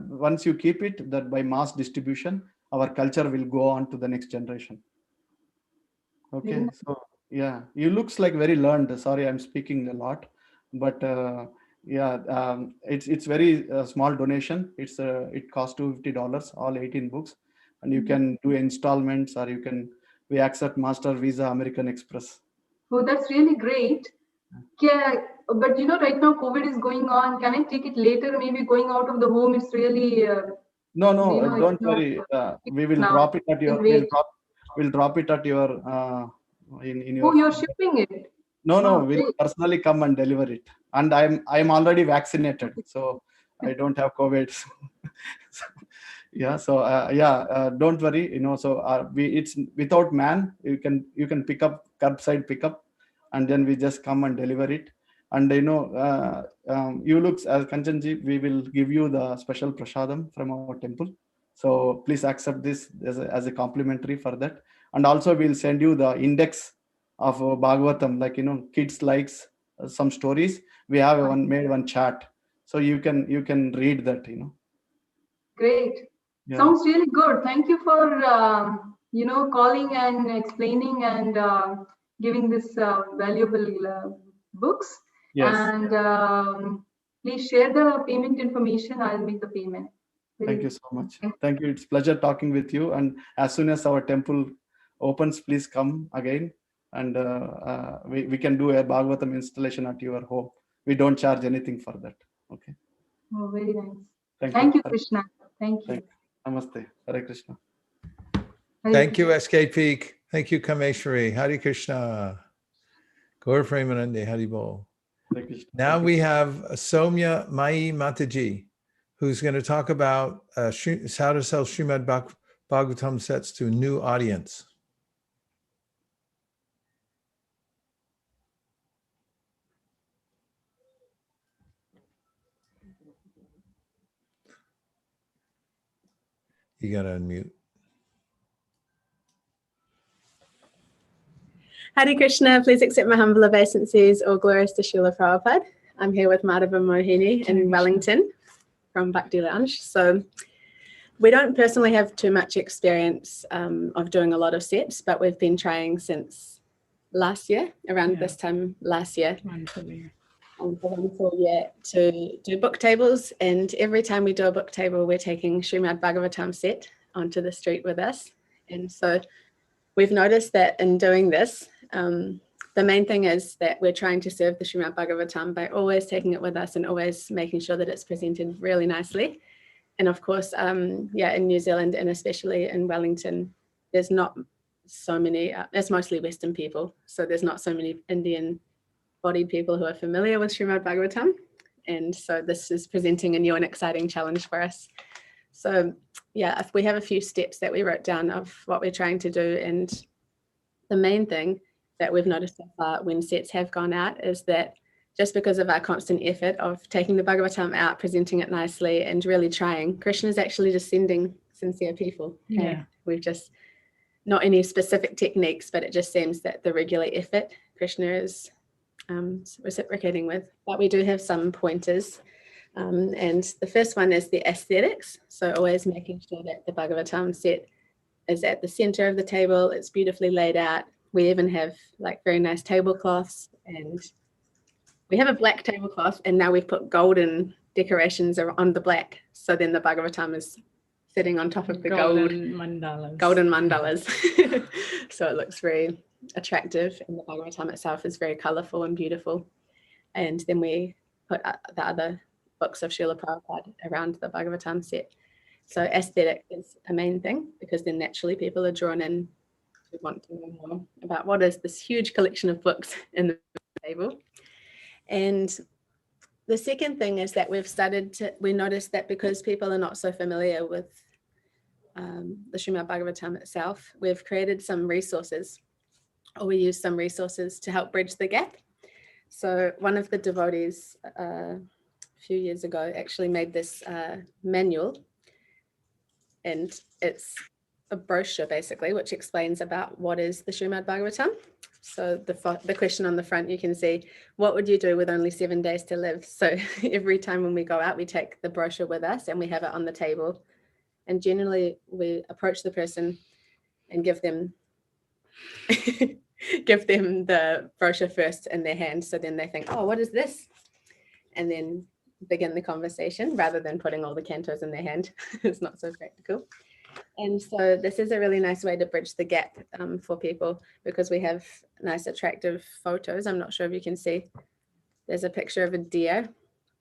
once you keep it, that by mass distribution, our culture will go on to the next generation. Okay, so yeah, you looks like very learned. Sorry, I'm speaking a lot, but yeah, it's very small donation. It costs $250, all 18 books, and you can do installments, or we accept Master Visa, American Express. Oh, that's really great. Yeah, but right now COVID is going on. Can I take it later? Maybe going out of the home, it's really No, it's don't not worry. We will now. drop it at your. Can wait. We'll drop it at your in Oh, your. you're shipping it. No, Wow, we'll great. personally come and deliver it. And I'm already vaccinated, so I don't have COVID. So, yeah, so don't worry. So it's without man. You can pick up curbside pickup, and then we just come and deliver it. And you looks as Kanchanji, we will give you the special prasadam from our temple. So please accept this as a complimentary for that. And also we'll send you the index of Bhagavatam, like kids likes some stories. We have made one chat, so you can read that. Great. Yeah. Sounds really good. Thank you for calling and explaining and giving this valuable books. Yes. And please share the payment information. I'll make the payment. Thank you so much. Thank you. It's pleasure talking with you. And as soon as our temple opens, please come again, and we can do a Bhagavatam installation at your home. We don't charge anything for that. Okay. Oh, very nice. Thank you, Krishna. Thank you. Namaste. Hare Krishna. Thank you, SK Peak. Thank you, Kameshwari. Hare Krishna. Gaur Premanande, Haribol. Now we have Soumya Mai Mataji, who's going to talk about how to sell Srimad Bhagavatam sets to a new audience. You got to unmute. Hare Krishna, please accept my humble obeisances. All glories to Srila Prabhupada. I'm here with Madhava Mohini in Wellington from Bhakti Lounge. So we don't personally have too much experience of doing a lot of sets, but we've been trying since last year, around this time last year. For 1 full year to do book tables. And every time we do a book table, we're taking Srimad Bhagavatam set onto the street with us. And so we've noticed that in doing this, the main thing is that we're trying to serve the Srimad Bhagavatam by always taking it with us and always making sure that it's presented really nicely. And of course, in New Zealand and especially in Wellington, there's not so many, it's mostly Western people. So there's not so many Indian bodied people who are familiar with Srimad Bhagavatam. And so this is presenting a new and exciting challenge for us. So if we have a few steps that we wrote down of what we're trying to do. And the main thing that we've noticed so far when sets have gone out is that just because of our constant effort of taking the Bhagavatam out, presenting it nicely and really trying, Krishna is actually just sending sincere people. Yeah. We've just, not any specific techniques, but it just seems that the regular effort Krishna is reciprocating with. But we do have some pointers. And the first one is the aesthetics. So always making sure that the Bhagavatam set is at the center of the table. It's beautifully laid out. We even have like very nice tablecloths, and we have a black tablecloth, and now we've put golden decorations on the black. So then the Bhagavatam is sitting on top of the golden mandalas. So it looks very attractive, and the Bhagavatam itself is very colorful and beautiful. And then we put the other books of Srila Prabhupada around the Bhagavatam set. So aesthetic is a main thing, because then naturally people are drawn in to want to know more about what is this huge collection of books in the table. And the second thing is that we noticed that because people are not so familiar with the Srimad Bhagavatam itself, we've created some resources, or we use some resources to help bridge the gap. So one of the devotees a few years ago actually made this manual, and it's a brochure basically, which explains about what is the Srimad Bhagavatam. So the question on the front, you can see, what would you do with only 7 days to live? So every time when we go out, we take the brochure with us and we have it on the table. And generally we approach the person and give them the brochure first in their hand. So then they think, oh, what is this? And then begin the conversation rather than putting all the cantos in their hand. It's not so practical. And so this is a really nice way to bridge the gap for people, because we have nice attractive photos. I'm not sure if you can see. There's a picture of a deer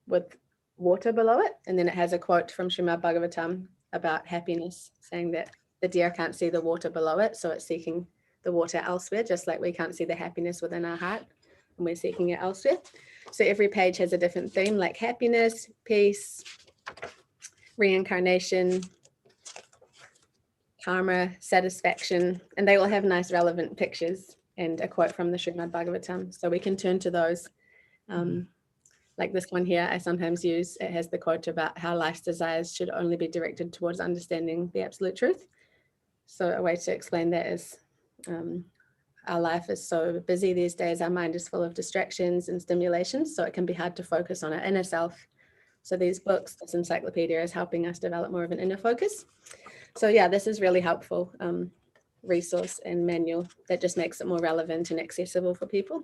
with water below it, and then it has a quote from Srimad Bhagavatam about happiness, saying that the deer can't see the water below it, so it's seeking the water elsewhere, just like we can't see the happiness within our heart. we're seeking it elsewhere. So every page has a different theme, like happiness, peace, reincarnation, karma, satisfaction, and they all have nice relevant pictures and a quote from the Srimad Bhagavatam. So we can turn to those. Like this one here, I sometimes use, it has the quote about how life's desires should only be directed towards understanding the absolute truth. So a way to explain that is our life is so busy these days, our mind is full of distractions and stimulations, so it can be hard to focus on our inner self. So these books, this encyclopedia is helping us develop more of an inner focus. So yeah, this is really helpful resource and manual that just makes it more relevant and accessible for people.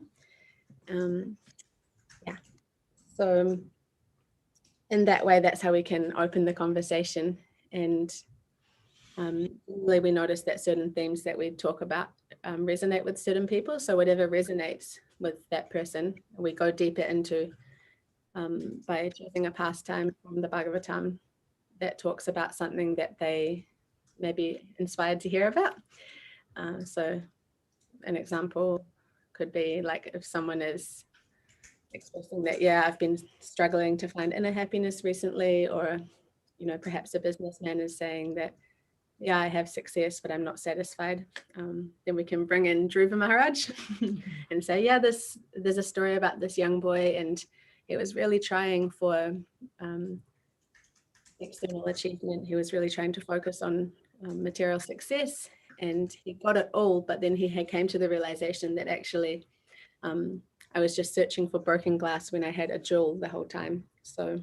Yeah, so in that way, that's how we can open the conversation. And really we notice that certain themes that we talk about resonate with certain people. So whatever resonates with that person, we go deeper into by choosing a pastime from the Bhagavatam that talks about something that they may be inspired to hear about. So an example could be like if someone is expressing that, yeah, I've been struggling to find inner happiness recently, or, you know, perhaps a businessman is saying that, yeah, I have success, but I'm not satisfied. Then we can bring in Dhruva Maharaj and say, yeah, there's a story about this young boy, and it was really trying for external achievement. He was really trying to focus on material success, and he got it all, but then he came to the realization that actually I was just searching for broken glass when I had a jewel the whole time. So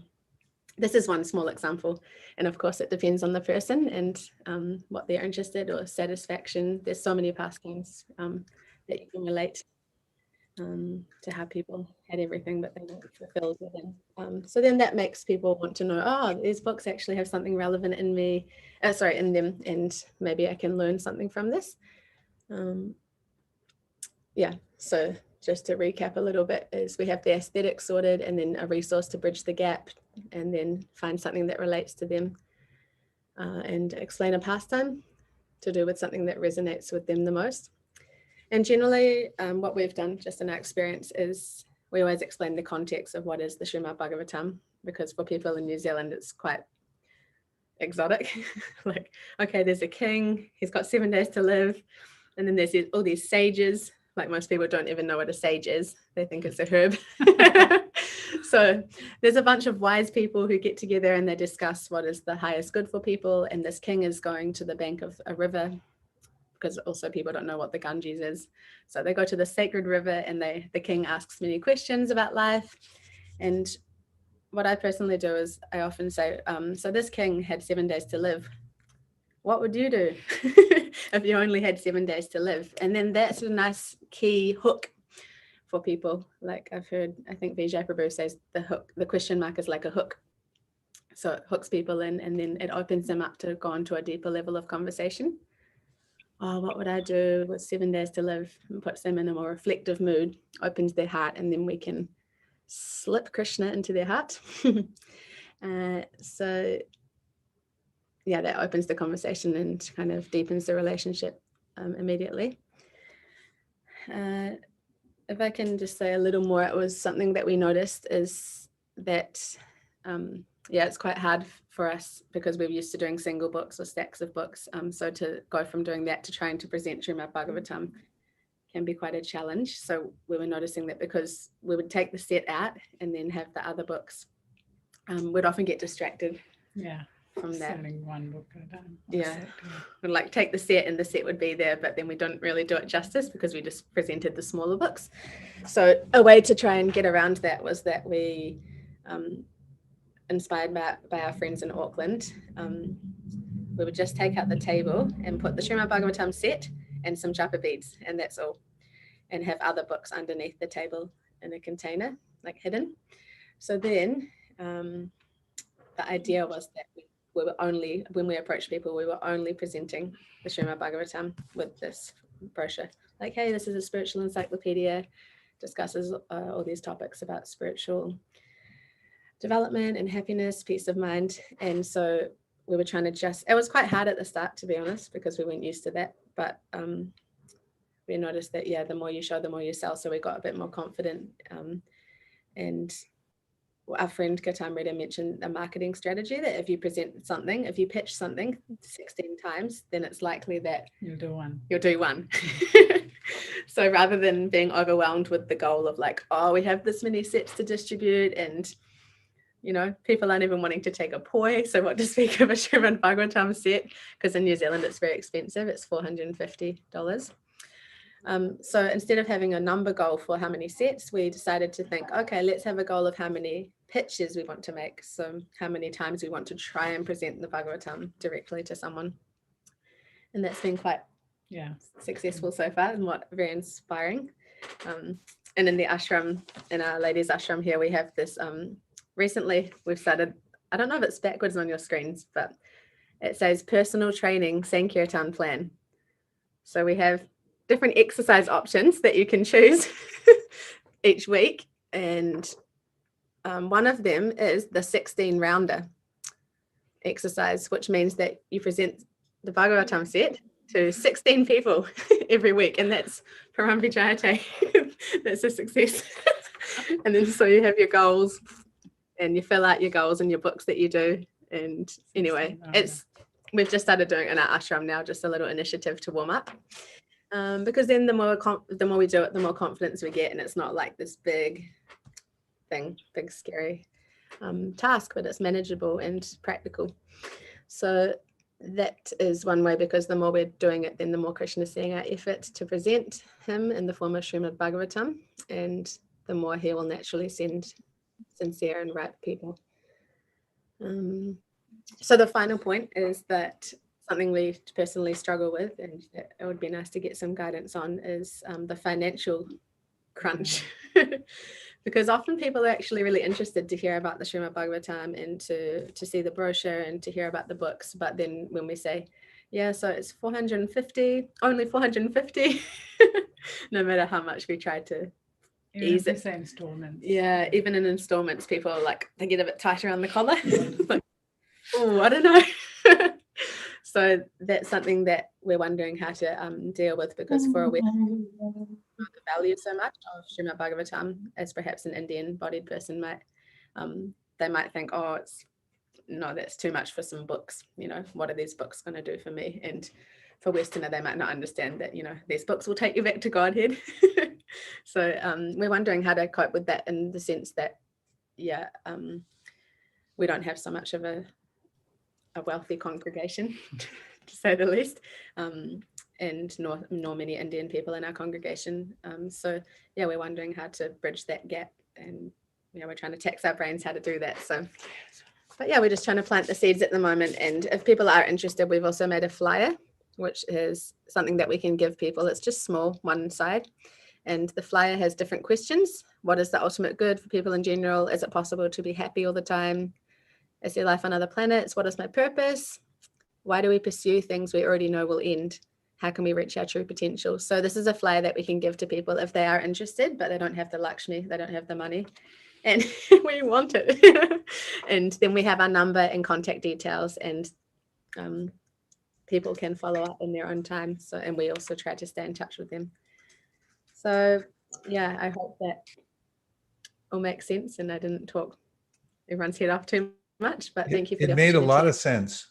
this is one small example. And of course, it depends on the person and what they're interested or satisfaction. There's so many pastimes that you can relate to how people had everything, but they weren't fulfilled within. So then that makes people want to know, oh, these books actually have something relevant in me, in them, and maybe I can learn something from this. Yeah, so just to recap a little bit, is we have the aesthetics sorted, and then a resource to bridge the gap, and then find something that relates to them, and explain a pastime to do with something that resonates with them the most. And generally what we've done just in our experience is we always explain the context of what is the Srimad Bhagavatam, because for people in New Zealand it's quite exotic. Like, okay, there's a king, he's got 7 days to live, and then there's all these sages. Like, most people don't even know what a sage is. They think it's a herb. So there's a bunch of wise people who get together and they discuss what is the highest good for people. And this king is going to the bank of a river, because also people don't know what the Ganges is. So they go to the sacred river, and the king asks many questions about life. And what I personally do is I often say, so this king had 7 days to live. What would you do if you only had 7 days to live? And then that's a nice key hook for people. Like I think Vijay Prabhu says the question mark is like a hook. So it hooks people in, and then it opens them up to go on to a deeper level of conversation. Oh, what would I do with 7 days to live? And puts them in a more reflective mood, opens their heart, and then we can slip Krishna into their heart. So yeah, that opens the conversation and kind of deepens the relationship immediately. If I can just say a little more, it was something that we noticed is that, it's quite hard for us because we're used to doing single books or stacks of books. So to go from doing that to trying to present Srimad Bhagavatam can be quite a challenge. So we were noticing that because we would take the set out and then have the other books, we'd often get distracted. Yeah. From that. Selling one book at a time. Yeah. We'd like take the set and the set would be there, but then we don't really do it justice because we just presented the smaller books. So a way to try and get around that was that we, inspired by our friends in Auckland, we would just take out the table and put the Srimad Bhagavatam set and some japa beads, and that's all, and have other books underneath the table in a container, like hidden. So then the idea was that we were only, when we approached people, we were only presenting the Srimad Bhagavatam with this brochure. Like, hey, this is a spiritual encyclopedia, discusses all these topics about spiritual development and happiness, peace of mind. And so we were trying to it was quite hard at the start, to be honest, because we weren't used to that. But we noticed that, yeah, the more you show, the more you sell. So we got a bit more confident. And our friend Katamrita mentioned a marketing strategy that if you present something, if you pitch something 16 times, then it's likely that You'll do one. You'll do one. So rather than being overwhelmed with the goal of like, oh, we have this many sets to distribute and, you know, people aren't even wanting to take a poi. So what to speak of a Srimad Bhagavatam set? Because in New Zealand, it's very expensive. It's $450. So instead of having a number goal for how many sets, we decided to think, okay, let's have a goal of how many pitches we want to make. So how many times we want to try and present the Bhagavatam directly to someone. And that's been quite successful so far and very inspiring. And in the ashram, in our ladies ashram here, we have this, recently we've started, I don't know if it's backwards on your screens, but it says personal training Sankirtan plan. So we have different exercise options that you can choose each week. And one of them is the 16 rounder exercise, which means that you present the Bhagavatam set to 16 people every week, and that's Parambi Jayate. That's a success. And then so you have your goals and you fill out your goals and your books that you do. And anyway, we've just started doing it in our ashram now, just a little initiative to warm up. Because then the more we do it, the more confidence we get, and it's not like this big thing, big scary task, but it's manageable and practical. So that is one way, because the more we're doing it, then the more Krishna is seeing our effort to present him in the form of Srimad Bhagavatam, and the more he will naturally send sincere and right people. So the final point is that something we personally struggle with, and it would be nice to get some guidance on, is the financial crunch. Because often people are actually really interested to hear about the Srimad Bhagavatam and to see the brochure and to hear about the books. But then when we say, yeah, so it's 450, only 450, no matter how much we try to ease it. Installments. Yeah, even in installments, people are like, they get a bit tight around the collar. Like, oh, I don't know. So that's something that we're wondering how to deal with, because for a Western the value so much of Srimad Bhagavatam as perhaps an Indian-bodied person might, they might think, oh, that's too much for some books. You know, what are these books going to do for me? And for Westerner, they might not understand that, you know, these books will take you back to Godhead. So we're wondering how to cope with that, in the sense that, we don't have so much of a wealthy congregation, to say the least, and nor many Indian people in our congregation. So yeah, we're wondering how to bridge that gap, and we're trying to tax our brains how to do that. So, but yeah, we're just trying to plant the seeds at the moment. And if people are interested, we've also made a flyer, which is something that we can give people. It's just small, one side, and the flyer has different questions. What is the ultimate good for people in general? Is it possible to be happy all the time? Is there life on other planets? What is my purpose? Why do we pursue things we already know will end? How can we reach our true potential? So this is a flyer that we can give to people if they are interested, but they don't have the Lakshmi, they don't have the money, and we want it. And then we have our number and contact details, and people can follow up in their own time. So, and we also try to stay in touch with them. So yeah, I hope that all makes sense and I didn't talk everyone's head off too much, but thank you for the opportunity. It made a lot of sense.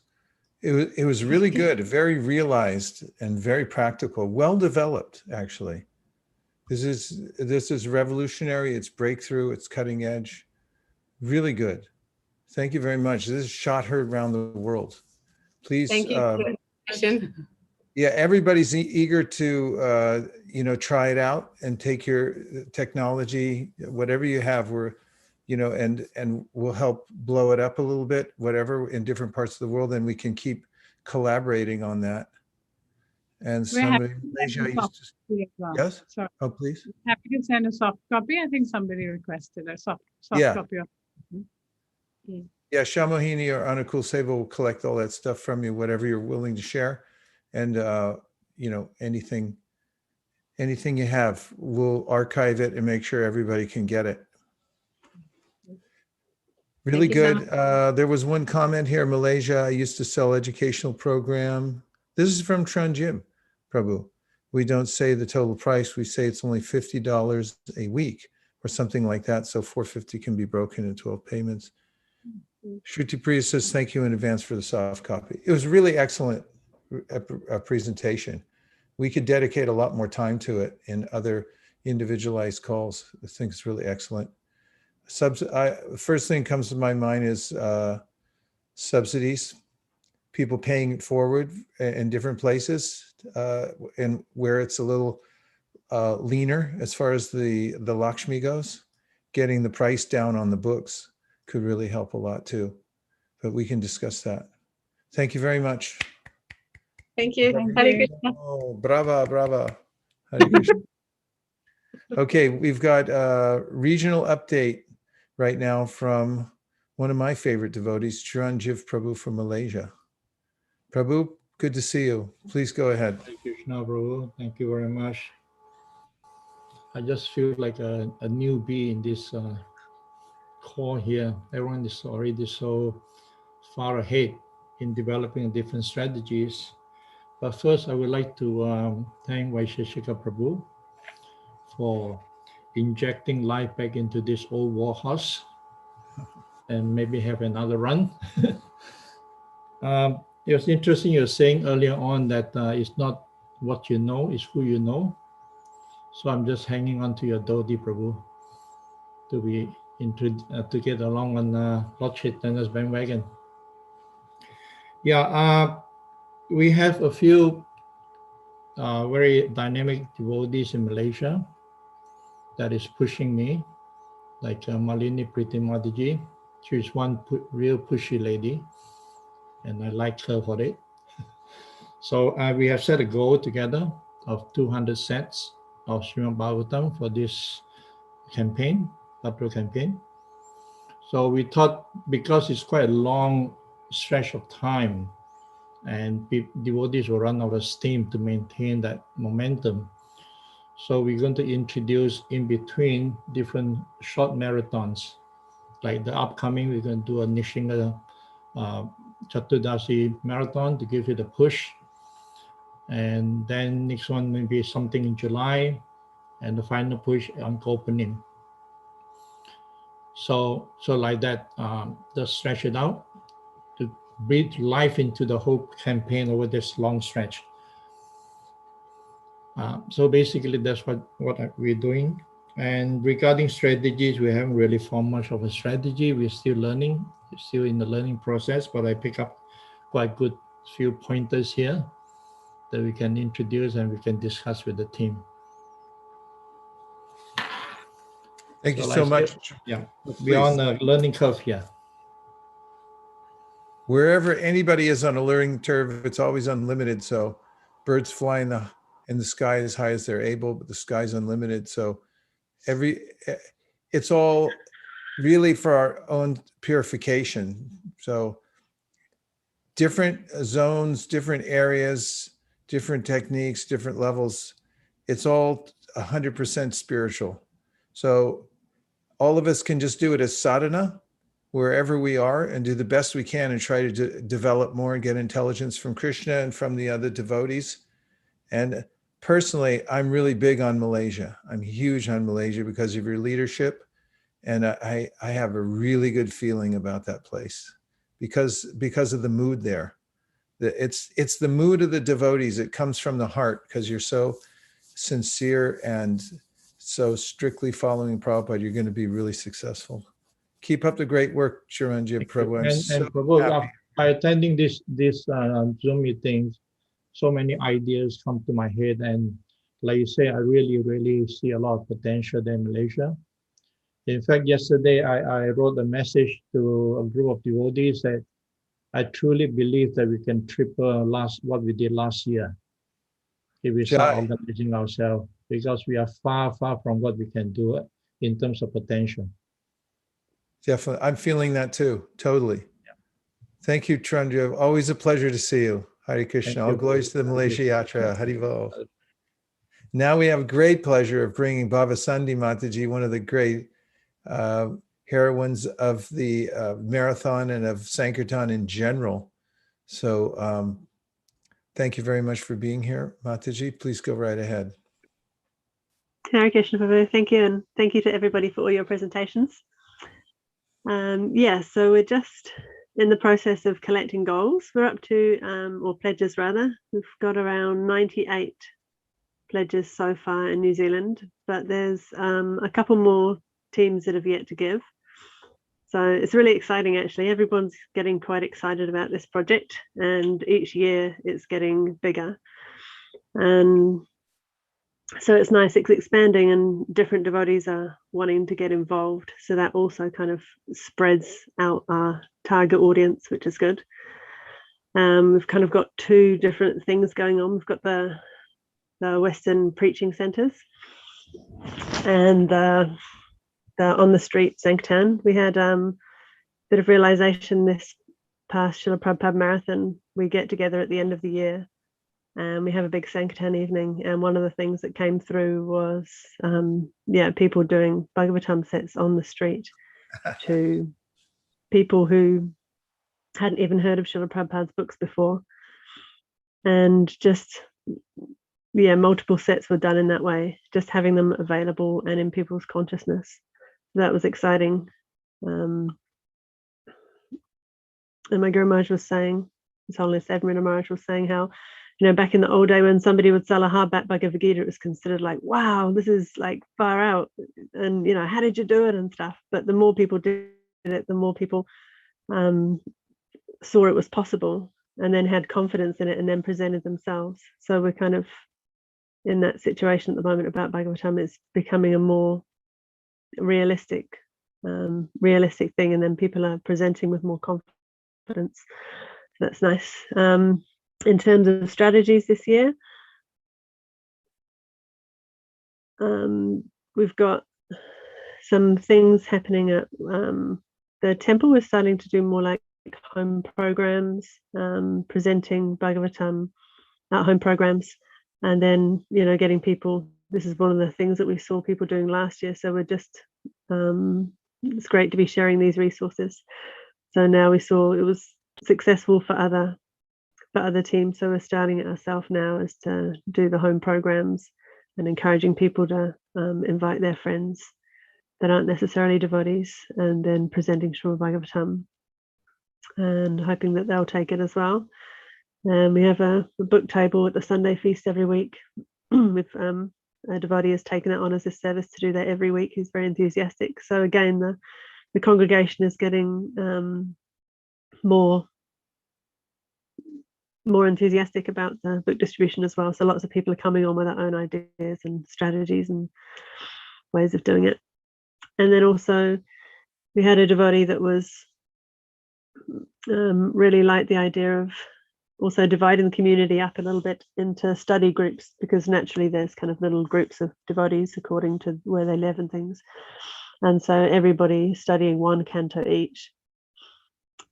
It was really good, very realized and very practical, well developed, actually. This is revolutionary, it's breakthrough, it's cutting edge. Really good. Thank you very much. This is shot heard around the world. Please. Thank you. Yeah, everybody's eager to try it out and take your technology, whatever you have, and we'll help blow it up a little bit, whatever, in different parts of the world, and we can keep collaborating on that. And somebody, Malaysia used to, yes? Sorry. Oh, please. Happy to send a soft copy. I think somebody requested a soft copy of. Yeah, Shamohini or Anukul Seva will collect all that stuff from you, whatever you're willing to share. And, anything you have, we'll archive it and make sure everybody can get it. Really good. There was one comment here, Malaysia, I used to sell educational program. This is from Tranjim, Prabhu. we don't say the total price. We say it's only $50 a week or something like that. So $450 can be broken into 12 payments. Shruti Priya says, thank you in advance for the soft copy. It was really excellent presentation. We could dedicate a lot more time to it in other individualized calls. I think it's really excellent. First thing comes to my mind is subsidies, people paying it forward in different places, and where it's a little leaner as far as the Lakshmi goes. Getting the price down on the books could really help a lot too. But we can discuss that. Thank you very much. Thank you. Thank Hare you. Krishna. Oh, brava, brava. Hare Krishna. Okay, we've got a regional update right now from one of my favorite devotees, Chiranjeev Prabhu from Malaysia. Prabhu, good to see you. Please go ahead. Hare Krishna, Prabhu. Thank you very much. I just feel like a newbie in this call here. Everyone is already so far ahead in developing different strategies. But first, I would like to thank Vaisheshika Prabhu for injecting life back into this old war horse and maybe have another run. It was interesting you were saying earlier on that it's not what you know, it's who you know. So I'm just hanging on to your Dodi, Prabhu, to be to get along on Lord Chaitanya's bandwagon. Yeah, we have a few very dynamic devotees in Malaysia that is pushing me, like Malini Priti Mataji. She's one real pushy lady, and I like her for it. So we have set a goal together of 200 sets of Srimad Bhagavatam for this campaign, Bhadra campaign. So we thought, because it's quite a long stretch of time and devotees will run out of steam to maintain that momentum. So we're going to introduce in between different short marathons. Like the upcoming, we're going to do a Nishinga Chaturdasi marathon to give it a push. And then next one may be something in July, and the final push on opening. So like that, just stretch it out to breathe life into the whole campaign over this long stretch. So basically, that's what we're doing. And regarding strategies, we haven't really formed much of a strategy. We're still learning, still in the learning process, but I pick up quite good few pointers here that we can introduce and we can discuss with the team. Thank you so much. Yeah, we're on a learning curve here. Wherever anybody is on a learning curve, it's always unlimited. So birds fly in the sky as high as they're able, but the sky's unlimited. So it's all really for our own purification. So different zones, different areas, different techniques, different levels. It's all 100% spiritual. So all of us can just do it as sadhana wherever we are and do the best we can and try to develop more and get intelligence from Krishna and from the other devotees. And personally, I'm really big on Malaysia. I'm huge on Malaysia because of your leadership. And I have a really good feeling about that place because of the mood there. It's the mood of the devotees. It comes from the heart because you're so sincere and so strictly following Prabhupada. You're going to be really successful. Keep up the great work, Chiranjeev Prabhu. And Prabhu, by attending this Zoom meetings, so many ideas come to my head. And like you say, I really see a lot of potential there in Malaysia. In fact, yesterday I wrote a message to a group of devotees that I truly believe that we can triple what we did last year if we start organizing ourselves, because we are far from what we can do in terms of potential. Definitely. I'm feeling that too. Totally. Yeah. Thank you, Chiranjeev. Always a pleasure to see you. Hare Krishna. All glories to the Malaysia Yatra. Haribol. Now we have great pleasure of bringing Bhavasandi Mataji, one of the great heroines of the marathon and of Sankirtan in general. So Thank you very much for being here, Mataji. Please go right ahead. Hare Krishna, Prabhu. Thank you, and thank you to everybody for all your presentations. Yeah, so we're just in the process of collecting goals. We're up to, or pledges rather. We've got around 98 pledges so far in New Zealand, but there's a couple more teams that have yet to give. So it's really exciting, actually. Everyone's getting quite excited about this project, and each year it's getting bigger. And so it's nice, it's expanding, and different devotees are wanting to get involved. So that also kind of spreads out our target audience, which is good. We've kind of got two different things going on. We've got the Western preaching centers and the on the street Sankirtan. We had a bit of realization this past Srila Prabhupada marathon. We get together at the end of the year and we have a big Sankirtan evening. And one of the things that came through was, people doing Bhagavatam sets on the street to people who hadn't even heard of Srila Prabhupada's books before. And just, multiple sets were done in that way, just having them available and in people's consciousness. That was exciting. And my Guru Maharaj was saying, His Holiness Admiralty Maharaj was saying how, back in the old day when somebody would sell a hardback Bhagavad Gita, it was considered like, wow, this is like far out. And, how did you do it and stuff? But the more people did it, the more people saw it was possible and then had confidence in it and then presented themselves. So we're kind of in that situation at the moment about Bhagavatam. It's becoming a more realistic thing, and then people are presenting with more confidence. So that's nice. In terms of strategies this year, we've got some things happening at the temple. We're starting to do more like home programs, presenting Bhagavatam at home programs, and then getting people. This is one of the things that we saw people doing last year, so we're just it's great to be sharing these resources. So now we saw it was successful for other teams, so we're starting it ourselves now, is to do the home programs and encouraging people to invite their friends that aren't necessarily devotees, and then presenting Srimad Bhagavatam and hoping that they'll take it as well. And we have a book table at the Sunday feast every week. With a devotee has taken it on as a service to do that every week. He's very enthusiastic. So again, the congregation is getting more enthusiastic about the book distribution as well. So lots of people are coming on with their own ideas and strategies and ways of doing it. And then also we had a devotee that was really liked the idea of also dividing the community up a little bit into study groups, because naturally there's kind of little groups of devotees according to where they live and things. And so everybody studying one canto each.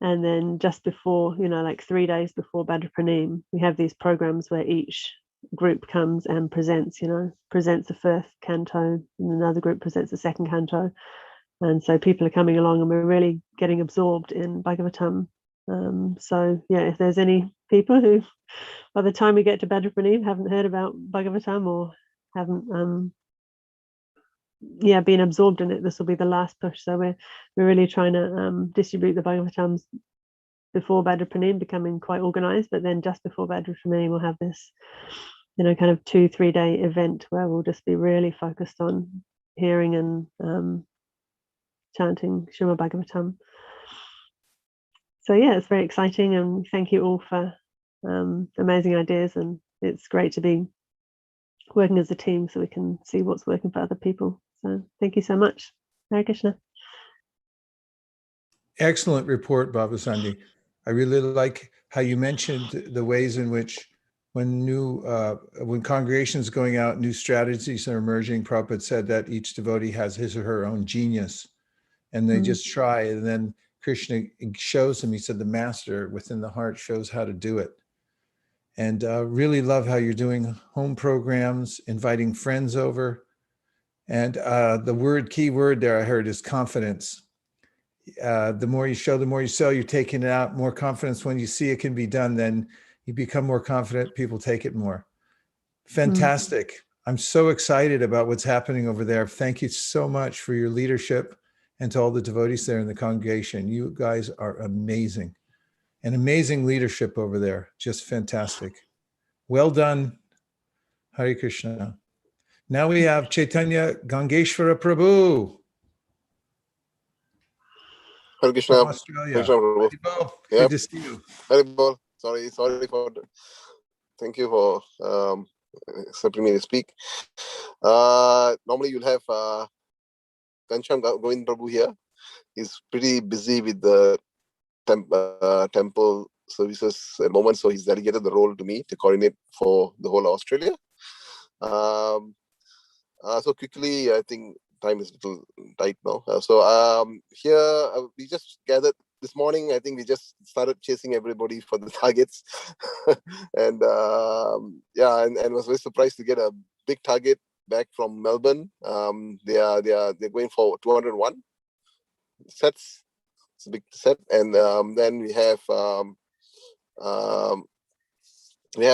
And then just before, like 3 days before Bhadra Pranim, we have these programs where each group comes and presents the first canto, and another group presents the second canto. And so people are coming along and we're really getting absorbed in Bhagavatam. So if there's any people who by the time we get to Bhadra Pranim haven't heard about Bhagavatam or haven't been absorbed in it, this will be the last push. So we're really trying to distribute the Bhagavatams before Bhadra Pranim, becoming quite organized, but then just before Bhadra Pranim we'll have this kind of 2-3 day event where we'll just be really focused on hearing and chanting Srimad Bhagavatam. So it's very exciting, and thank you all for amazing ideas, and it's great to be working as a team so we can see what's working for other people. So thank you so much. Hare Krishna. Excellent report, Baba Sandi. I really like how you mentioned the ways in which when congregations going out, new strategies are emerging. Prabhupada said that each devotee has his or her own genius, and they just try, and then Krishna shows him. He said the master within the heart shows how to do it. And really love how you're doing home programs, inviting friends over. And the key word there I heard is confidence. The more you show, the more you sell, you're taking it out, more confidence when you see it can be done, then You become more confident, people take it more. Fantastic. I'm so excited about what's happening over there. Thank you so much for your leadership and to all the devotees there in the congregation. You guys are amazing. An amazing leadership over there. Just fantastic. Well done. Hare Krishna. Now we have Chaitanya Gangeshwara Prabhu Hare Krishna. from Australia. Krishna Prabhu. Haribol, Yep. good to see you. Haribol. Sorry for. Thank you for accepting me to speak. Normally you'll have Kancham Govind Prabhu here. He's pretty busy with the temple services at the moment, so he's delegated the role to me to coordinate for the whole of Australia. So quickly, I think time is a little tight now. Here we just gathered this morning. I think we just started chasing everybody for the targets, and and was very surprised to get a big target back from Melbourne. They're going for 201 sets. It's a big set, and then we have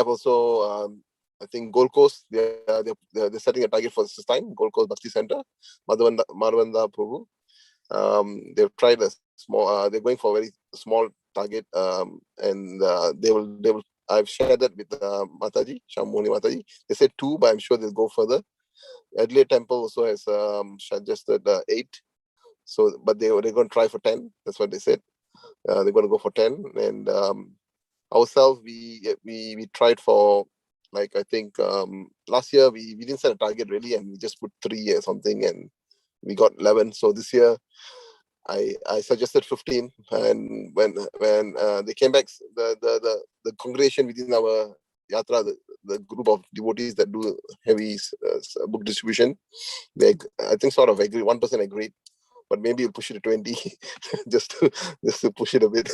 also. I think Gold Coast, they're setting a target for this time. Gold Coast Bhakti Center, Madhavanda Prabhu. They've tried a small. They're going for a very small target, and they will. I've shared that with Mataji, Shamoni Mataji. They said 2, but I'm sure they'll go further. Adelaide Temple also has suggested 8. So, but they're going to try for 10. That's what they said. They're going to go for 10, and ourselves we tried for. Like I think last year we didn't set a target really, and we just put 3 or something, and we got 11. So this year I suggested 15, and when they came back, the congregation within our yatra, the group of devotees that do heavy book distribution, they I think sort of agree. 1% agreed, but maybe we'll push it to 20 just to push it a bit.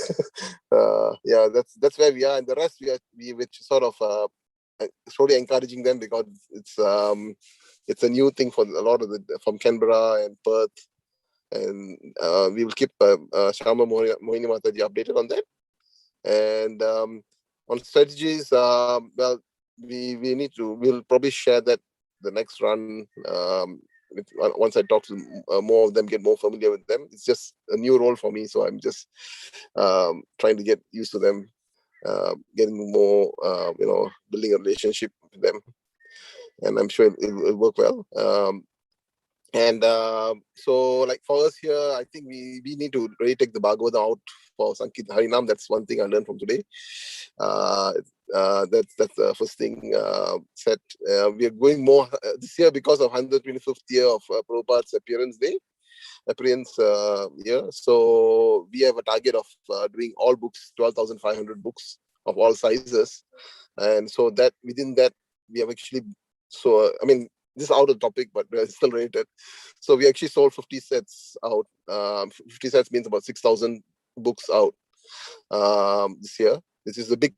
That's where we are, and the rest we sort of. Slowly encouraging them, because it's a new thing for a lot of from Canberra and Perth, and we will keep Shama Mohini Mataji updated on that. And on strategies, we'll probably share that the next run once I talk to more of them, get more familiar with them. It's just a new role for me, so I'm just trying to get used to them. Getting more, building a relationship with them, and I'm sure it'll work well. So, like for us here, I think we need to really take the Bhagavatam out for Sankirtan Harinam. That's one thing I learned from today. That's the first thing said. We are going more this year because of 125th year of Prabhupada's appearance year. So we have a target of doing all books, 12,500 books of all sizes, and so that within that we have actually. So I mean, this is out of topic, but it's still related. So we actually sold 50 sets out. 50 sets means about 6,000 books out this year. This is a big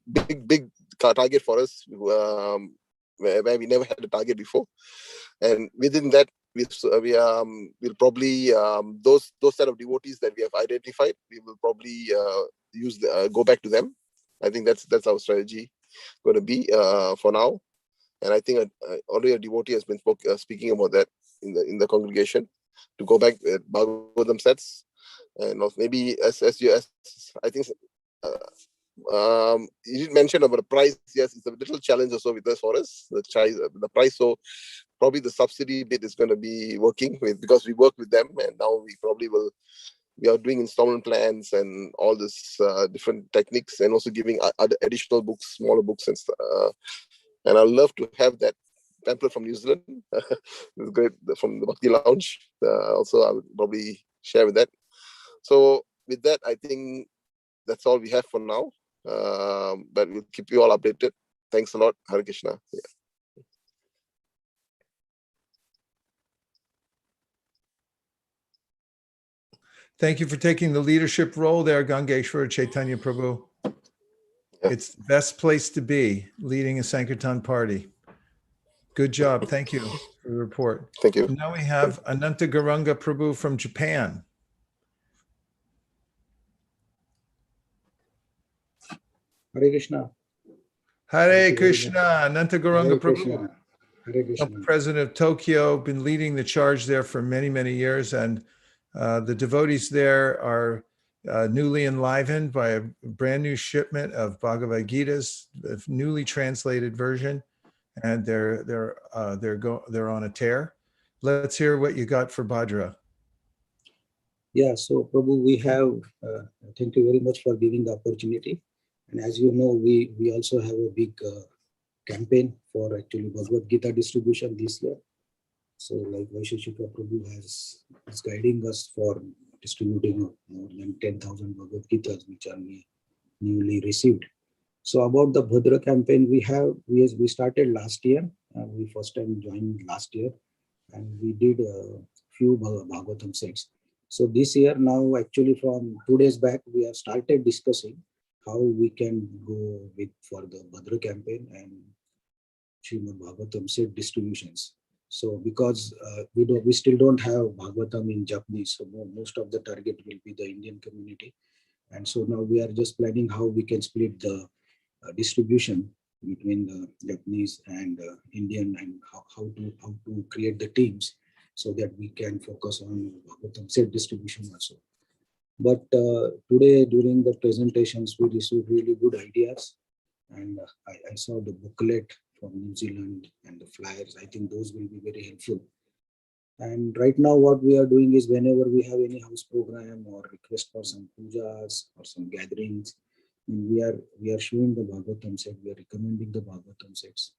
target for us, where we never had a target before, and within that. We'll probably those set of devotees that we have identified, we will probably go back to them. I think that's our strategy going to be for now, and I think already a devotee has been speaking about that in the congregation, to go back at Bhagavatam sets, and maybe as I think. You did mention about the price. Yes, it's a little challenge also with us for us. The price, so probably the subsidy bit is going to be working with, because we work with them, and now we probably will. We are doing installment plans and all this different techniques, and also giving other additional books, smaller books, and and I'd love to have that pamphlet from New Zealand. It's great from the Bhakti Lounge. Also, I would probably share with that. So with that, I think that's all we have for now. But we'll keep you all updated. Thanks a lot. Hare Krishna. Yeah. Thank you for taking the leadership role there, Gangeshwara Chaitanya Prabhu. Yeah. It's the best place to be, leading a Sankirtan party. Good job. Thank you for the report. Thank you. Now we have Ananta Garanga Prabhu from Japan. Hare Krishna. Hare Krishna, Ananta Gauranga Hare Prabhu. Krishna. Hare Krishna. President of Tokyo, been leading the charge there for many, many years. And the devotees there are newly enlivened by a brand new shipment of Bhagavad Gita's newly translated version. And they're on a tear. Let's hear what you got for Bhadra. Yeah, so Prabhu, we have, thank you very much for giving the opportunity. And as you know, we also have a big campaign for actually Bhagavad Gita distribution this year. So like Vaisheshika Prabhu is guiding us for distributing more than 10,000 Bhagavad Gitas, which are newly received. So about the Bhadra campaign, we started last year. We first time joined last year, and we did a few Bhagavatam sets. So this year now, actually from 2 days back, we have started discussing how we can go for the Bhadra campaign and Srimad Bhagavatam set distributions. So because we still don't have Bhagavatam in Japanese, so most of the target will be the Indian community. And so now we are just planning how we can split the distribution between the Japanese and Indian, and how to create the teams so that we can focus on Bhagavatam set distribution also. But today during the presentations, we received really good ideas, and I saw the booklet from New Zealand and the flyers. I think those will be very helpful. And right now what we are doing is whenever we have any house program or request for some pujas or some gatherings, we are showing the Bhagavatam set, we are recommending the Bhagavatam sets.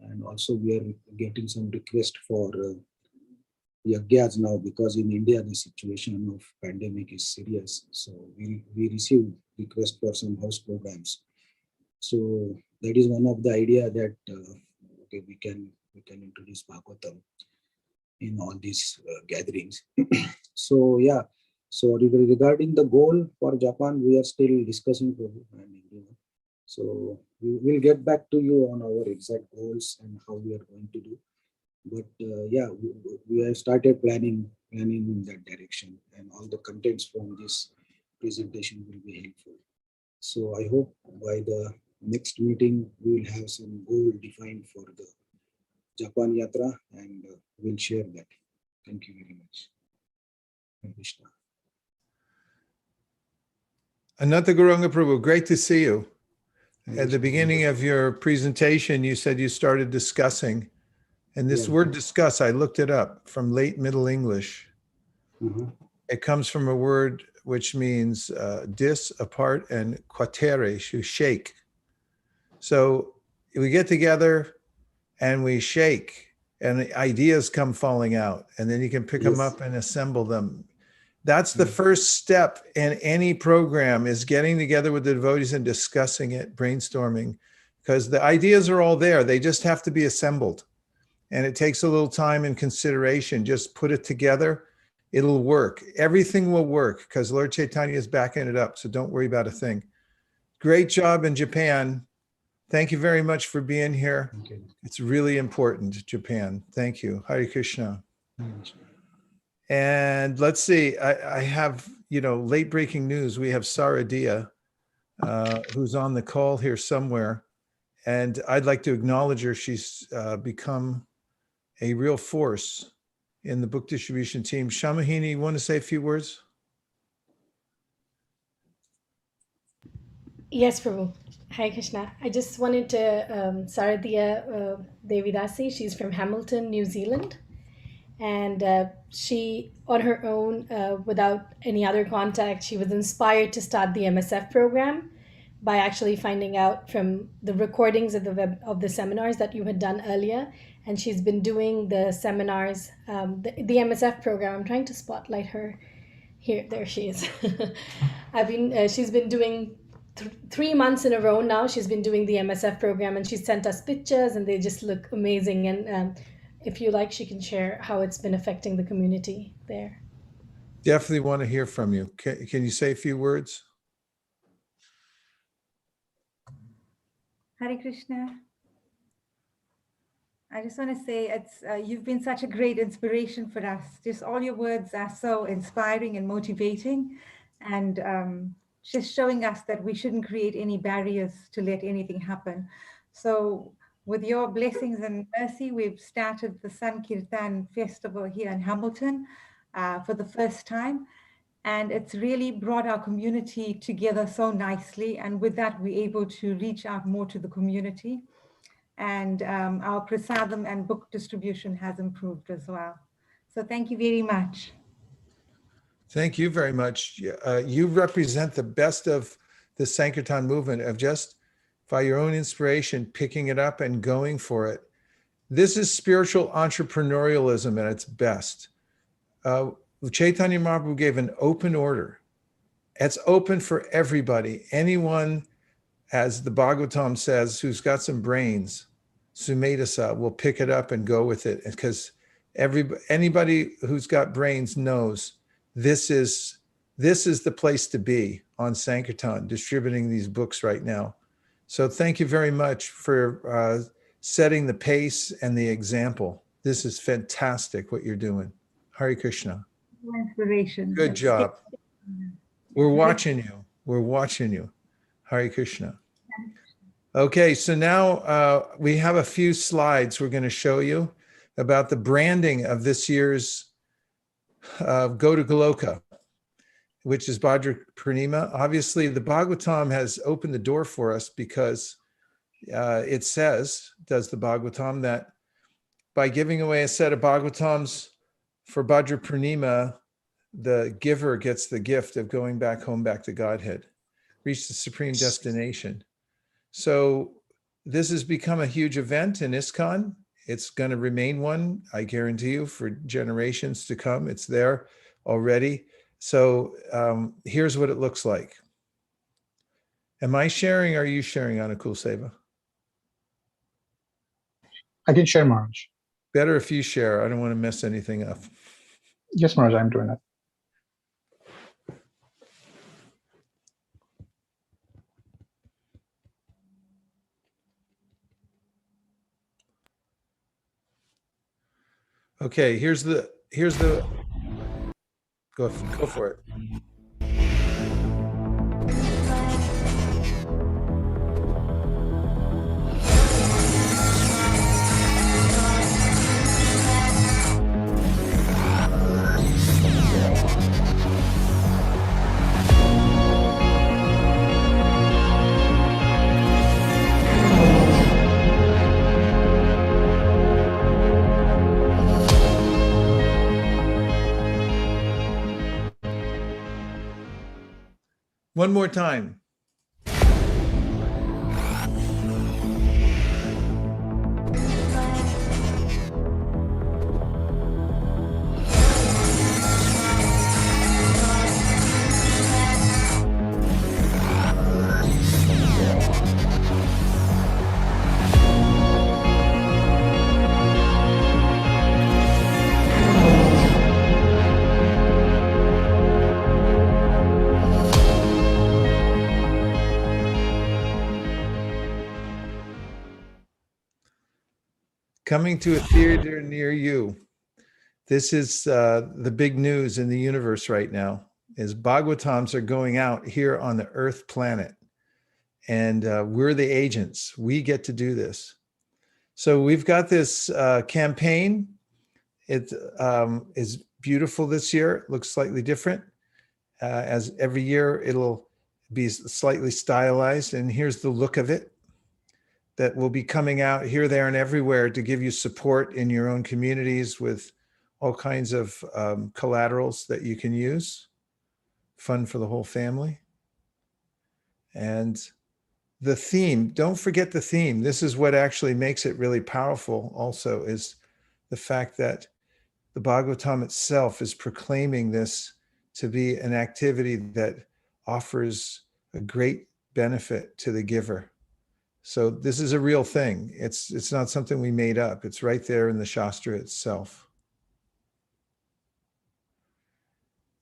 And also we are getting some request for yagyas now, because in India the situation of pandemic is serious. So we receive request for some house programs. So that is one of the idea that okay, we can introduce Bhagavatam in all these gatherings. So yeah, so regarding the goal for Japan, we are still discussing. So we will get back to you on our exact goals and how we are going to do. But yeah, we have started planning in that direction, and all the contents from this presentation will be helpful. So I hope by the next meeting we will have some goal defined for the Japan Yatra, and we'll share that. Thank you very much. Krishna. Ananta Gauranga Prabhu, great to see you. At the beginning of your presentation, you said you started discussing, and this word discuss, I looked it up from late Middle English. It comes from a word which means dis, apart, and quatere, to shake. So we get together and we shake, and the ideas come falling out, and then you can pick them up and assemble them. That's the first step in any program, is getting together with the devotees and discussing it, brainstorming, because the ideas are all there. They just have to be assembled. And it takes a little time and consideration. Just put it together. It'll work. Everything will work because Lord Chaitanya is backing it up. So don't worry about a thing. Great job in Japan. Thank you very much for being here. It's really important, Japan. Thank you. Hare Krishna. And let's see, I have, late breaking news. We have Saradia, who's on the call here somewhere. And I'd like to acknowledge her. She's become a real force in the book distribution team. Shamahini, you want to say a few words? Yes, Prabhu. Hare Krishna. I just wanted to, Saradia Devidasi, she's from Hamilton, New Zealand. And she, on her own, without any other contact, she was inspired to start the MSF program by actually finding out from the recordings of the seminars that you had done earlier. And she's been doing the seminars, the MSF program. I'm trying to spotlight her here. There she is. She's been doing 3 months in a row now. She's been doing the MSF program, and she sent us pictures, and they just look amazing. And if you like, she can share how it's been affecting the community there. Definitely want to hear from you. Can you say a few words? Hare Krishna. I just want to say you've been such a great inspiration for us. Just all your words are so inspiring and motivating, and just showing us that we shouldn't create any barriers to let anything happen. So with your blessings and mercy, we've started the Sankirtan Festival here in Hamilton for the first time. And it's really brought our community together so nicely. And with that, we're able to reach out more to the community. And our prasadam and book distribution has improved as well. So thank you very much. Thank you very much. You represent the best of the Sankirtan movement of just by your own inspiration, picking it up and going for it. This is spiritual entrepreneurialism at its best. Chaitanya Mahaprabhu gave an open order. It's open for everybody. Anyone, as the Bhagavatam says, who's got some brains, Sumedasa, will pick it up and go with it. Because anybody who's got brains knows this is the place to be on Sankirtan, distributing these books right now. So thank you very much for setting the pace and the example. This is fantastic what you're doing. Hare Krishna. Inspiration. Good job. We're watching you. We're watching you. Hare Krishna. Okay, so now we have a few slides we're going to show you about the branding of this year's Go to Goloka, which is Bhadra Purnima. Obviously, the Bhagavatam has opened the door for us because it says, does the Bhagavatam, that by giving away a set of Bhagavatams for Bhadra Purnima, the giver gets the gift of going back home, back to Godhead, reach the supreme destination. So this has become a huge event in ISKCON. It's going to remain one, I guarantee you, for generations to come. It's there already. So here's what it looks like. Am I sharing? Or are you sharing, Anukul Seva? I can share, Maharaj. Better if you share. I don't want to mess anything up. Yes, Maharaj, I'm doing that. Okay, here's the go for it. One more time. Coming to a theater near you. This is the big news in the universe right now, is Bhagavatams are going out here on the Earth planet. And we're the agents. We get to do this. So we've got this campaign. It is beautiful this year. It looks slightly different. As every year, it'll be slightly stylized. And here's the look of it, that will be coming out here, there, and everywhere to give you support in your own communities with all kinds of collaterals that you can use. Fun for the whole family. And the theme, don't forget the theme. This is what actually makes it really powerful also, is the fact that the Bhagavatam itself is proclaiming this to be an activity that offers a great benefit to the giver. So this is a real thing. It's not something we made up. It's right there in the Shastra itself.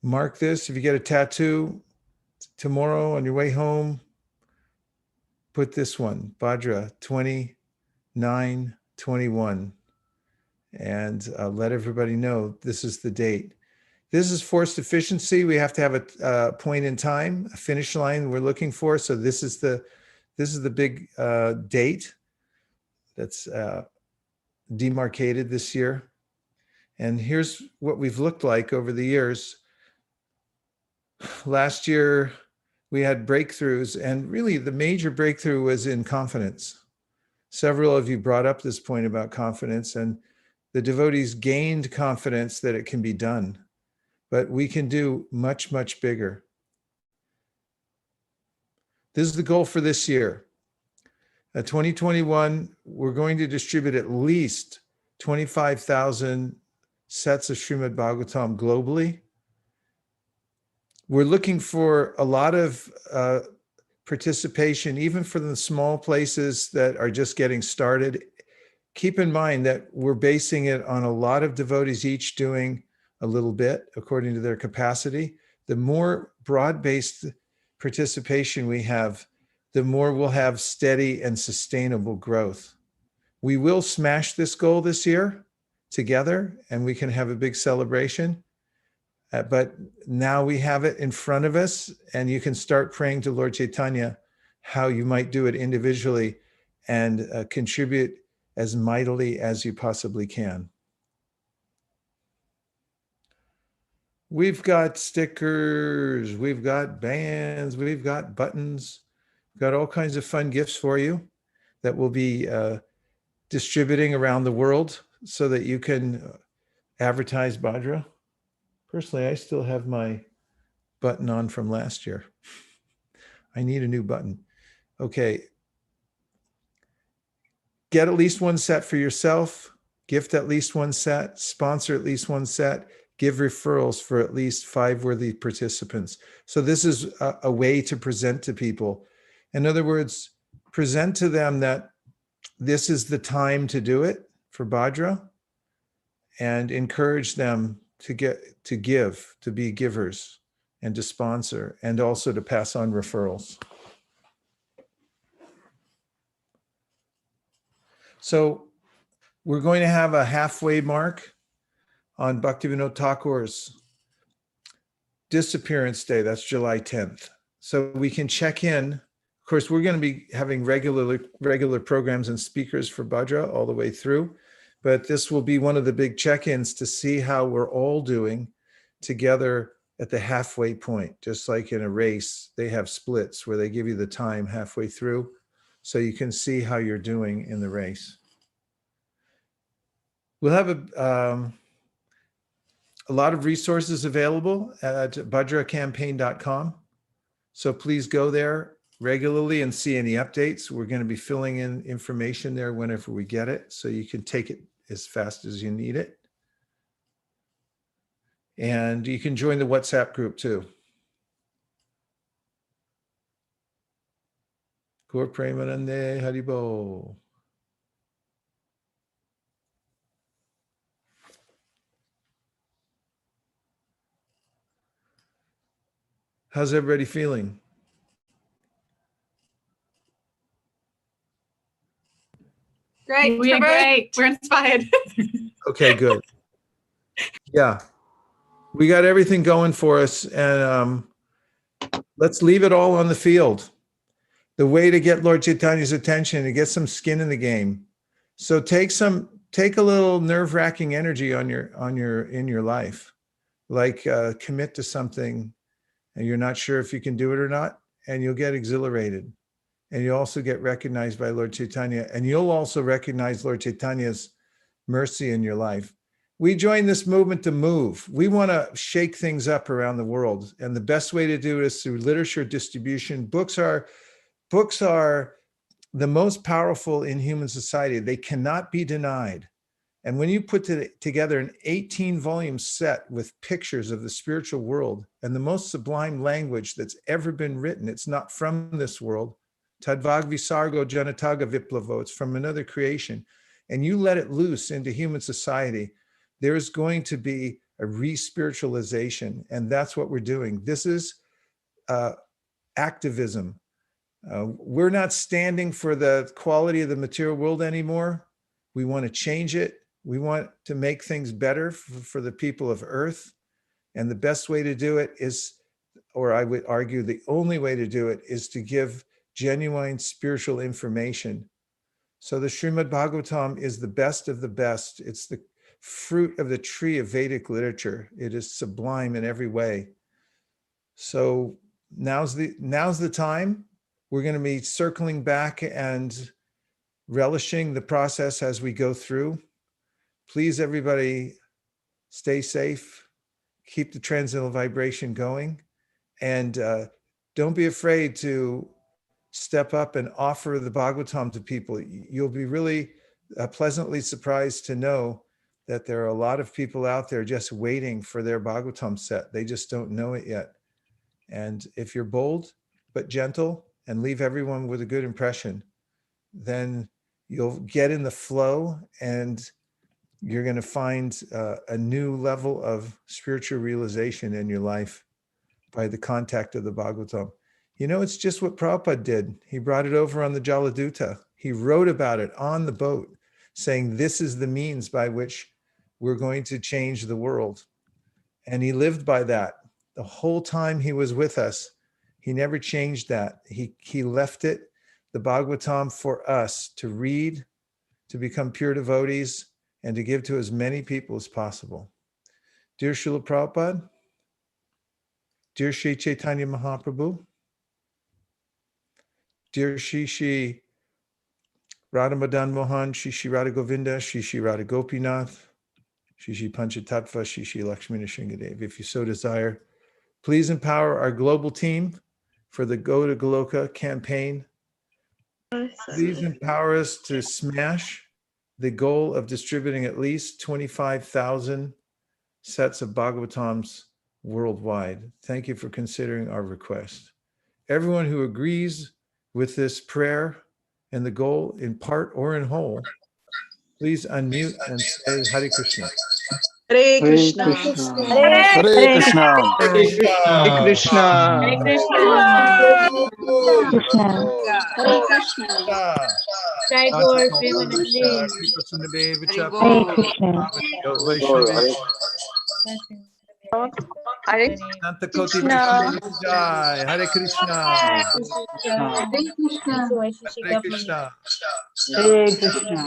Mark this. If you get a tattoo tomorrow on your way home, put this one, Bhadra 29/21, and let everybody know this is the date. This is forced efficiency. We have to have a point in time, a finish line we're looking for. So this is the big date. that's demarcated this year. And here's what we've looked like over the years. Last year, we had breakthroughs, and really the major breakthrough was in confidence. Several of you brought up this point about confidence, and the devotees gained confidence that it can be done, but we can do much, much bigger. This is the goal for this year. 2021, we're going to distribute at least 25,000 sets of Srimad Bhagavatam globally. We're looking for a lot of participation, even for the small places that are just getting started. Keep in mind that we're basing it on a lot of devotees each doing a little bit according to their capacity. The more broad-based participation we have, the more we'll have steady and sustainable growth. We will smash this goal this year together, and we can have a big celebration. But now we have it in front of us, and you can start praying to Lord Chaitanya how you might do it individually and contribute as mightily as you possibly can. We've got stickers, we've got bands, we've got buttons, we've got all kinds of fun gifts for you that we'll be distributing around the world so that you can advertise Bhadra. Personally, I still have my button on from last year. I need a new button. Okay. Get at least one set for yourself, gift at least one set, sponsor at least one set, give referrals for at least 5 worthy participants. So this is a way to present to people. In other words, present to them that this is the time to do it for Bhadra, and encourage them to give, to be givers, and to sponsor, and also to pass on referrals. So we're going to have a halfway mark on Bhaktivinoda Thakur's disappearance day. That's July 10th. So we can check in. Of course, we're going to be having regular programs and speakers for Bhadra all the way through. But this will be one of the big check-ins to see how we're all doing together at the halfway point. Just like in a race, they have splits where they give you the time halfway through so you can see how you're doing in the race. We'll have a lot of resources available at bhadracampaign.com. So please go there regularly and see any updates. We're going to be filling in information there whenever we get it, so you can take it as fast as you need it. And you can join the WhatsApp group too. Gaur Premanande Haribo. How's everybody feeling? Great. We are great. We're inspired. Okay, good. Yeah, we got everything going for us, and let's leave it all on the field. The way to get Lord Chaitanya's attention, to get some skin in the game. So take a little nerve-wracking energy in your life, like commit to something, and you're not sure if you can do it or not, and you'll get exhilarated, and you also get recognized by Lord Chaitanya, and you'll also recognize Lord Chaitanya's mercy in your life. We joined this movement to move. We want to shake things up around the world, and the best way to do it is through literature distribution. Books are the most powerful in human society. They cannot be denied. And when you put together an 18-volume set with pictures of the spiritual world and the most sublime language that's ever been written, it's not from this world. Tadvag Visargo Janataga Viplavo, it's from another creation. And you let it loose into human society, there is going to be a re-spiritualization. And that's what we're doing. This is activism. We're not standing for the quality of the material world anymore. We want to change it. We want to make things better for the people of Earth. And the best way to do it is, or I would argue the only way to do it, is to give genuine spiritual information So the Srimad Bhagavatam is the best of the best. It's the fruit of the tree of Vedic literature. It is sublime in every way. So now's the time. We're going to be circling back and relishing the process as we go through. Please, everybody, stay safe, keep the transcendental vibration going, and don't be afraid to step up and offer the Bhagavatam to people. You'll be really pleasantly surprised to know that there are a lot of people out there just waiting for their Bhagavatam set. They just don't know it yet. And if you're bold but gentle and leave everyone with a good impression, then you'll get in the flow and you're going to find a new level of spiritual realization in your life by the contact of the Bhagavatam. You know, it's just what Prabhupada did. He brought it over on the Jaladuta. He wrote about it on the boat, saying this is the means by which we're going to change the world. And he lived by that. The whole time he was with us, he never changed that. He left it, the Bhagavatam, for us to read, to become pure devotees, and to give to as many people as possible. Dear Srila Prabhupada, dear Sri Chaitanya Mahaprabhu, dear Shri Radha Madan Mohan, Shri Radha Govinda, Shri Radha Gopinath, Shri Panchatattva, Shri Lakshmi Nrsimhadev. If you so desire, please empower our global team for the Go to Goloka campaign. Please empower us to smash the goal of distributing at least 25,000 sets of Bhagavatams worldwide. Thank you for considering our request. Everyone who agrees with this prayer and the goal in part or in whole, please unmute and say Hare Krishna. Hare Krishna. Hare Krishna. Hare Krishna. Hare Hare Krishna. Hare Krishna. Jai Gaur Premanande. Hare Santa Koti Vaishnava Jai. Hare Krishna. Hare Krishna. Hare Krishna. Hare Krishna.